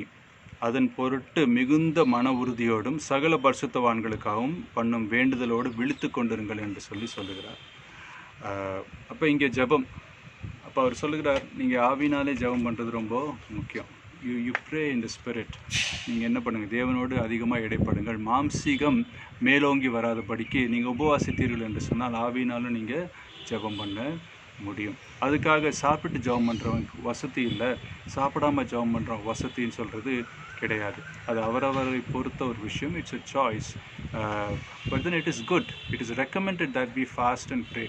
அதன் பொருட்டு மிகுந்த மன உறுதியோடும் சகல பரிசுத்தவான்களுக்காகவும் பண்ணும் வேண்டுதலோடு விழித்து கொண்டிருங்கள் என்று சொல்லுகிறார். அப்போ இங்கே ஜெபம், அப்போ அவர் சொல்லுகிறார், நீங்கள் ஆவினாலே ஜெபம் பண்ணுறது ரொம்ப முக்கியம். You pray in the spirit. நீங்கள் என்ன பண்ணுங்கள், தேவனோடு அதிகமாக இடைப்படுங்கள். மாம்சீகம் மேலோங்கி வராதபடிக்கு நீங்கள் உபவாசித்தீர்கள் என்று சொன்னால் ஆவியினாலும் நீங்கள் ஜெபம் பண்ண முடியும். அதுக்காக சாப்பிட்டு ஜெபம் பண்ணுறவங்க வசதி இல்லை, சாப்பிடாமல் ஜெபம் பண்ணுறவங்க வசதின்னு சொல்கிறது கிடையாது. அது அவரவரை பொறுத்த ஒரு விஷயம். It's a choice. But then it is good. It is recommended that we fast and pray.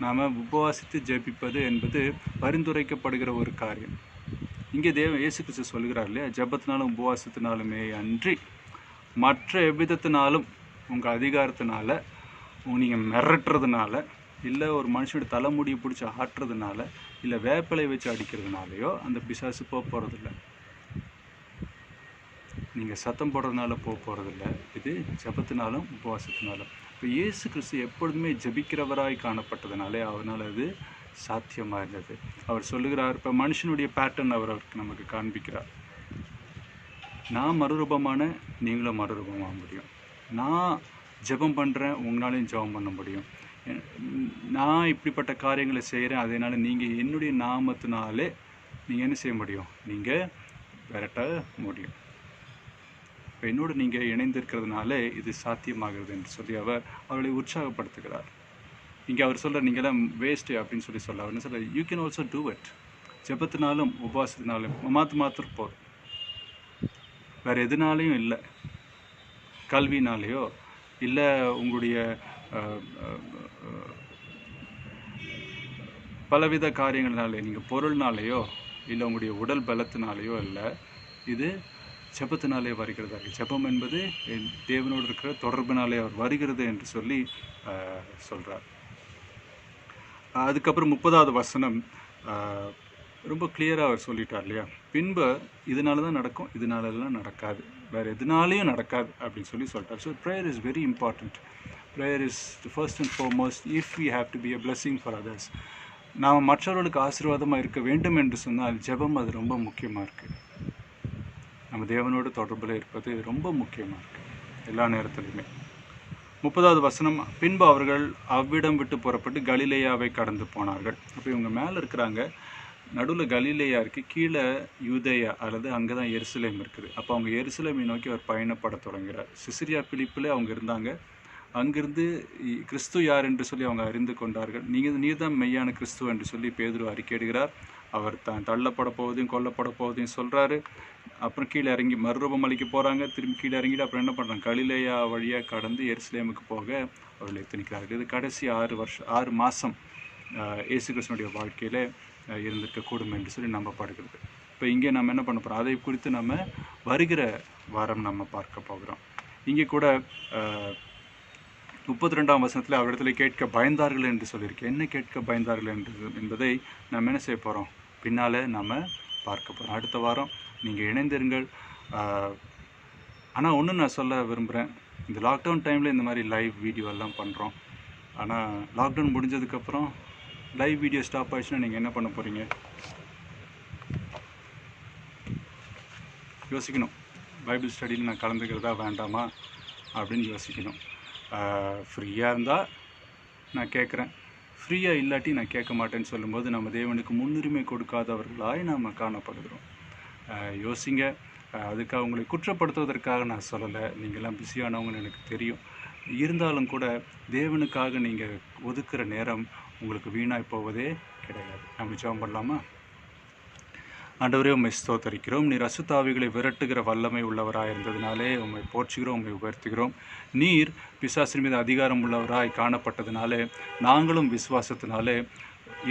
நாம் உபவாசித்து ஜெபிப்பது என்பது பரிந்துரைக்கப்படுகிற ஒரு காரியம். இங்கே இயேசு கிறிஸ்து சொல்கிறார் இல்லையா, ஜெபத்தினாலும் உபவாசத்தினாலுமே அன்றி மற்ற எவ்விதத்தினாலும் உங்கள் அதிகாரத்தினால நீங்கள் மிரட்டுறதுனால, இல்லை ஒரு மனுஷனுடைய தலைமுடியை பிடிச்சி ஆட்டுறதுனால, இல்லை வேப்பிலை வச்சு அடிக்கிறதுனாலையோ அந்த பிசாசு போகிறதில்ல. நீங்கள் சத்தம் போடுறதுனால போகிறதில்ல. இது ஜெபத்தினாலும் உபவாசத்தினாலும். இப்போ இயேசு கிறிஸ்து எப்பொழுதுமே ஜெபிக்கிறவராய் காணப்பட்டதுனாலே அவனால் அது சாத்தியமாக இருந்தது. அவர் சொல்லுகிறார், இப்போ மனுஷனுடைய பேட்டர்ன் அவருக்கு நமக்கு காண்பிக்கிறார். நான் மறுரூபமான நீங்களும் மறுரூபமாக முடியும். நான் ஜெபம் பண்ணுறேன், உங்களாலையும் ஜெபம் பண்ண முடியும். நான் இப்படிப்பட்ட காரியங்களை செய்கிறேன், அதனால் நீங்கள் என்னுடைய நாமத்தினாலே நீங்கள் என்ன செய்ய முடியும், நீங்கள் விரட்ட முடியும். இப்போ என்னோடு நீங்கள் இணைந்திருக்கிறதுனால இது சாத்தியமாகிறது என்று சொல்லி அவர்களை உற்சாகப்படுத்துகிறார். இங்கே அவர் சொல்கிறார், நீங்களாம் வேஸ்ட்டு அப்படின்னு சொல்ல அவர் என்ன சொல்கிறார், you can also do it. ஜெபத்தினாலும் உபவாசத்தினாலும் மாத்திரம் போதும், வேறு எதுனாலையும் இல்லை. கல்வினாலேயோ இல்லை உங்களுடைய பலவித காரியங்கள்னாலே, நீங்கள் பொருள்னாலேயோ இல்லை உங்களுடைய உடல் பலத்தினாலேயோ இல்லை, இது ஜெபத்தினாலே வருகிறதா. ஜெபம் என்பது தேவனோடு இருக்கிற தொடர்பினாலே அவர் வருகிறது என்று சொல்லி சொல்கிறார். அதுக்கப்புறம் 30வது வசனம் ரொம்ப கிளியராக அவர் சொல்லிட்டார் இல்லையா, பின்பு இதனால தான் நடக்கும், இதனாலலாம் நடக்காது, வேறு எதுனாலையும் நடக்காது அப்படின்னு சொல்லிட்டார். So prayer is very important. Prayer is first and foremost if we have to be a blessing for others. நாம் மற்றவர்களுக்கு ஆசீர்வாதமாக இருக்க வேண்டும் என்று சொன்னால் ஜெபம் அது ரொம்ப முக்கியமாக இருக்குது. நம்ம தேவனோடு தொடர்பில் இருப்பது ரொம்ப முக்கியமாக இருக்குது எல்லா நேரத்துலையுமே. 30வது வசனம், பின்பு அவர்கள் அவ்விடம் விட்டு புறப்பட்டு கலிலேயாவை கடந்து போனார்கள். அப்போ இவங்க மேலே இருக்கிறாங்க, நடுவில் கலிலேயா இருக்குது, கீழே யூதேயா அல்லது அங்கே தான் எருசலேம் இருக்குது. அப்போ அவங்க எருசலேமை நோக்கி அவர் பயணப்பட தொடங்குகிறார். சிசிரியா பிலிப்பில் அவங்க இருந்தாங்க. அங்கிருந்து கிறிஸ்து யார் என்று சொல்லி அவங்க அறிந்து கொண்டார்கள். நீர் தான் மெய்யான கிறிஸ்து என்று சொல்லி பேதுரு அறிக்கையிடுகிறார். அவர் தான் தள்ளப்பட போவதையும் கொல்லப்பட போவதையும் சொல்கிறாரு. அப்புறம் கீழே இறங்கி மறுரூபம் அளிக்க போகிறாங்க. திரும்பி கீழே இறங்கிட்டு அப்புறம் என்ன பண்ணுறாங்க, கலிலேயா வழியாக கடந்து எருசலேமுக்கு போக அவர்கள் எத்தனிக்கிறார்கள். இது கடைசி 6 மாதம் இயேசு கிறிஸ்துனுடைய வாழ்க்கையில் இருந்திருக்கக்கூடும் என்று சொல்லி நம்பப்படுகிறது. இப்போ இங்கே நம்ம என்ன பண்ண போகிறோம், அதை குறித்து நம்ம வருகிற வாரம் நம்ம பார்க்க போகிறோம். இங்கே கூட 32ஆம் வசனத்தில் அவரிடத்துல கேட்க பயந்தார்கள் என்று சொல்லியிருக்கு. என்ன கேட்க பயந்தார்கள் என்பதை நம்ம என்ன செய்ய போகிறோம், பின்னால் நம்ம பார்க்க போகிறோம். அடுத்த வாரம் நீங்கள் இணைந்திருங்கள். ஆனால் ஒன்று நான் சொல்ல விரும்புகிறேன், இந்த லாக்டவுன் டைமில் இந்த மாதிரி லைவ் வீடியோ எல்லாம் பண்ணுறோம். ஆனால் லாக்டவுன் முடிஞ்சதுக்கப்புறம் லைவ் வீடியோ ஸ்டாப் ஆயிடுச்சுன்னா நீங்கள் என்ன பண்ண போகிறீங்க யோசிக்கணும். பைபிள் ஸ்டடியில் நான் கலந்துக்கிறதா வேண்டாமா அப்படின்னு யோசிக்கணும். ஃப்ரீயாக இருந்தால் நான் கேட்குறேன், ஃப்ரீயாக இல்லாட்டி நான் கேட்க மாட்டேன்னு சொல்லும்போது நம்ம தேவனுக்கு முன்னுரிமை கொடுக்காதவர்களாய் நாம் காணப்படுகிறோம். யோசிங்க. அதுக்காக உங்களை குற்றப்படுத்துவதற்காக நான் சொல்லலை, நீங்கள்லாம் பிஸியானவங்கன்னு எனக்கு தெரியும். இருந்தாலும் கூட தேவனுக்காக நீங்கள் ஒதுக்குற நேரம் உங்களுக்கு வீணாய் போவதே கிடையாது. நம்ம ஜெபம் பண்ணலாமா? ஆண்டவரே, உம்மை ஸ்தோத்தரிக்கிறோம். நீர் அசுத்தாவிகளை விரட்டுகிற வல்லமை உள்ளவராய் இருந்ததினாலே உம்மை போற்றுகிறோம், உம்மை உயர்த்துகிறோம். நீர் பிசாசின் மீது அதிகாரம் உள்ளவராய் காணப்பட்டதினாலே நாங்களும் விசுவாசத்தினாலே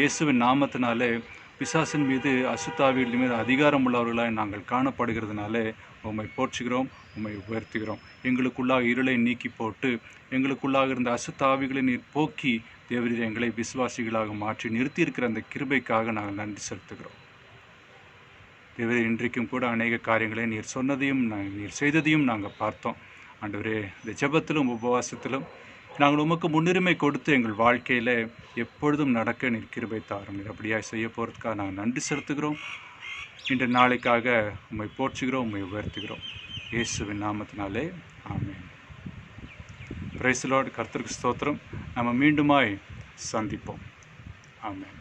இயேசுவின் நாமத்தினாலே பிசாசின் மீது அசுத்தாவிகள் மீது அதிகாரம் உள்ளவர்களாய் நாங்கள் காணப்படுகிறதுனாலே உம்மை போற்றுகிறோம், உம்மை உயர்த்துகிறோம். எங்களுக்குள்ளாக இருளை நீக்கி போட்டு எங்களுக்குள்ளாக இருந்த அசுத்தாவிகளை நீர் போக்கி தேவரீர் எங்களை விசுவாசிகளாக மாற்றி நிறுத்தியிருக்கிற அந்த கிருபைக்காக நாங்கள் நன்றி செலுத்துகிறோம். தேவரே, இன்றைக்கும் கூட அநேக காரியங்களை நீர் சொன்னதையும் நீர் செய்ததையும் நாங்கள் பார்த்தோம். ஆண்டவரே, இந்த ஜெபத்திலும் உபவாசத்திலும் நாங்கள் உமக்கு முன்னுரிமை கொடுத்து எங்கள் வாழ்க்கையில் எப்பொழுதும் நடக்க நீர் கிருபை தாரும். நீர் அப்படியாக செய்ய போகிறதுக்காக நாங்கள் நன்றி செலுத்துகிறோம். இன்று நாளைக்காக உம்மை போற்றுகிறோம், உம்மை உயர்த்துகிறோம். இயேசுவின் நாமத்தினாலே ஆமென். Praise the Lord. கர்த்தருக்கு ஸ்தோத்திரம். நம்ம மீண்டுமாய் சந்திப்போம். ஆமென்.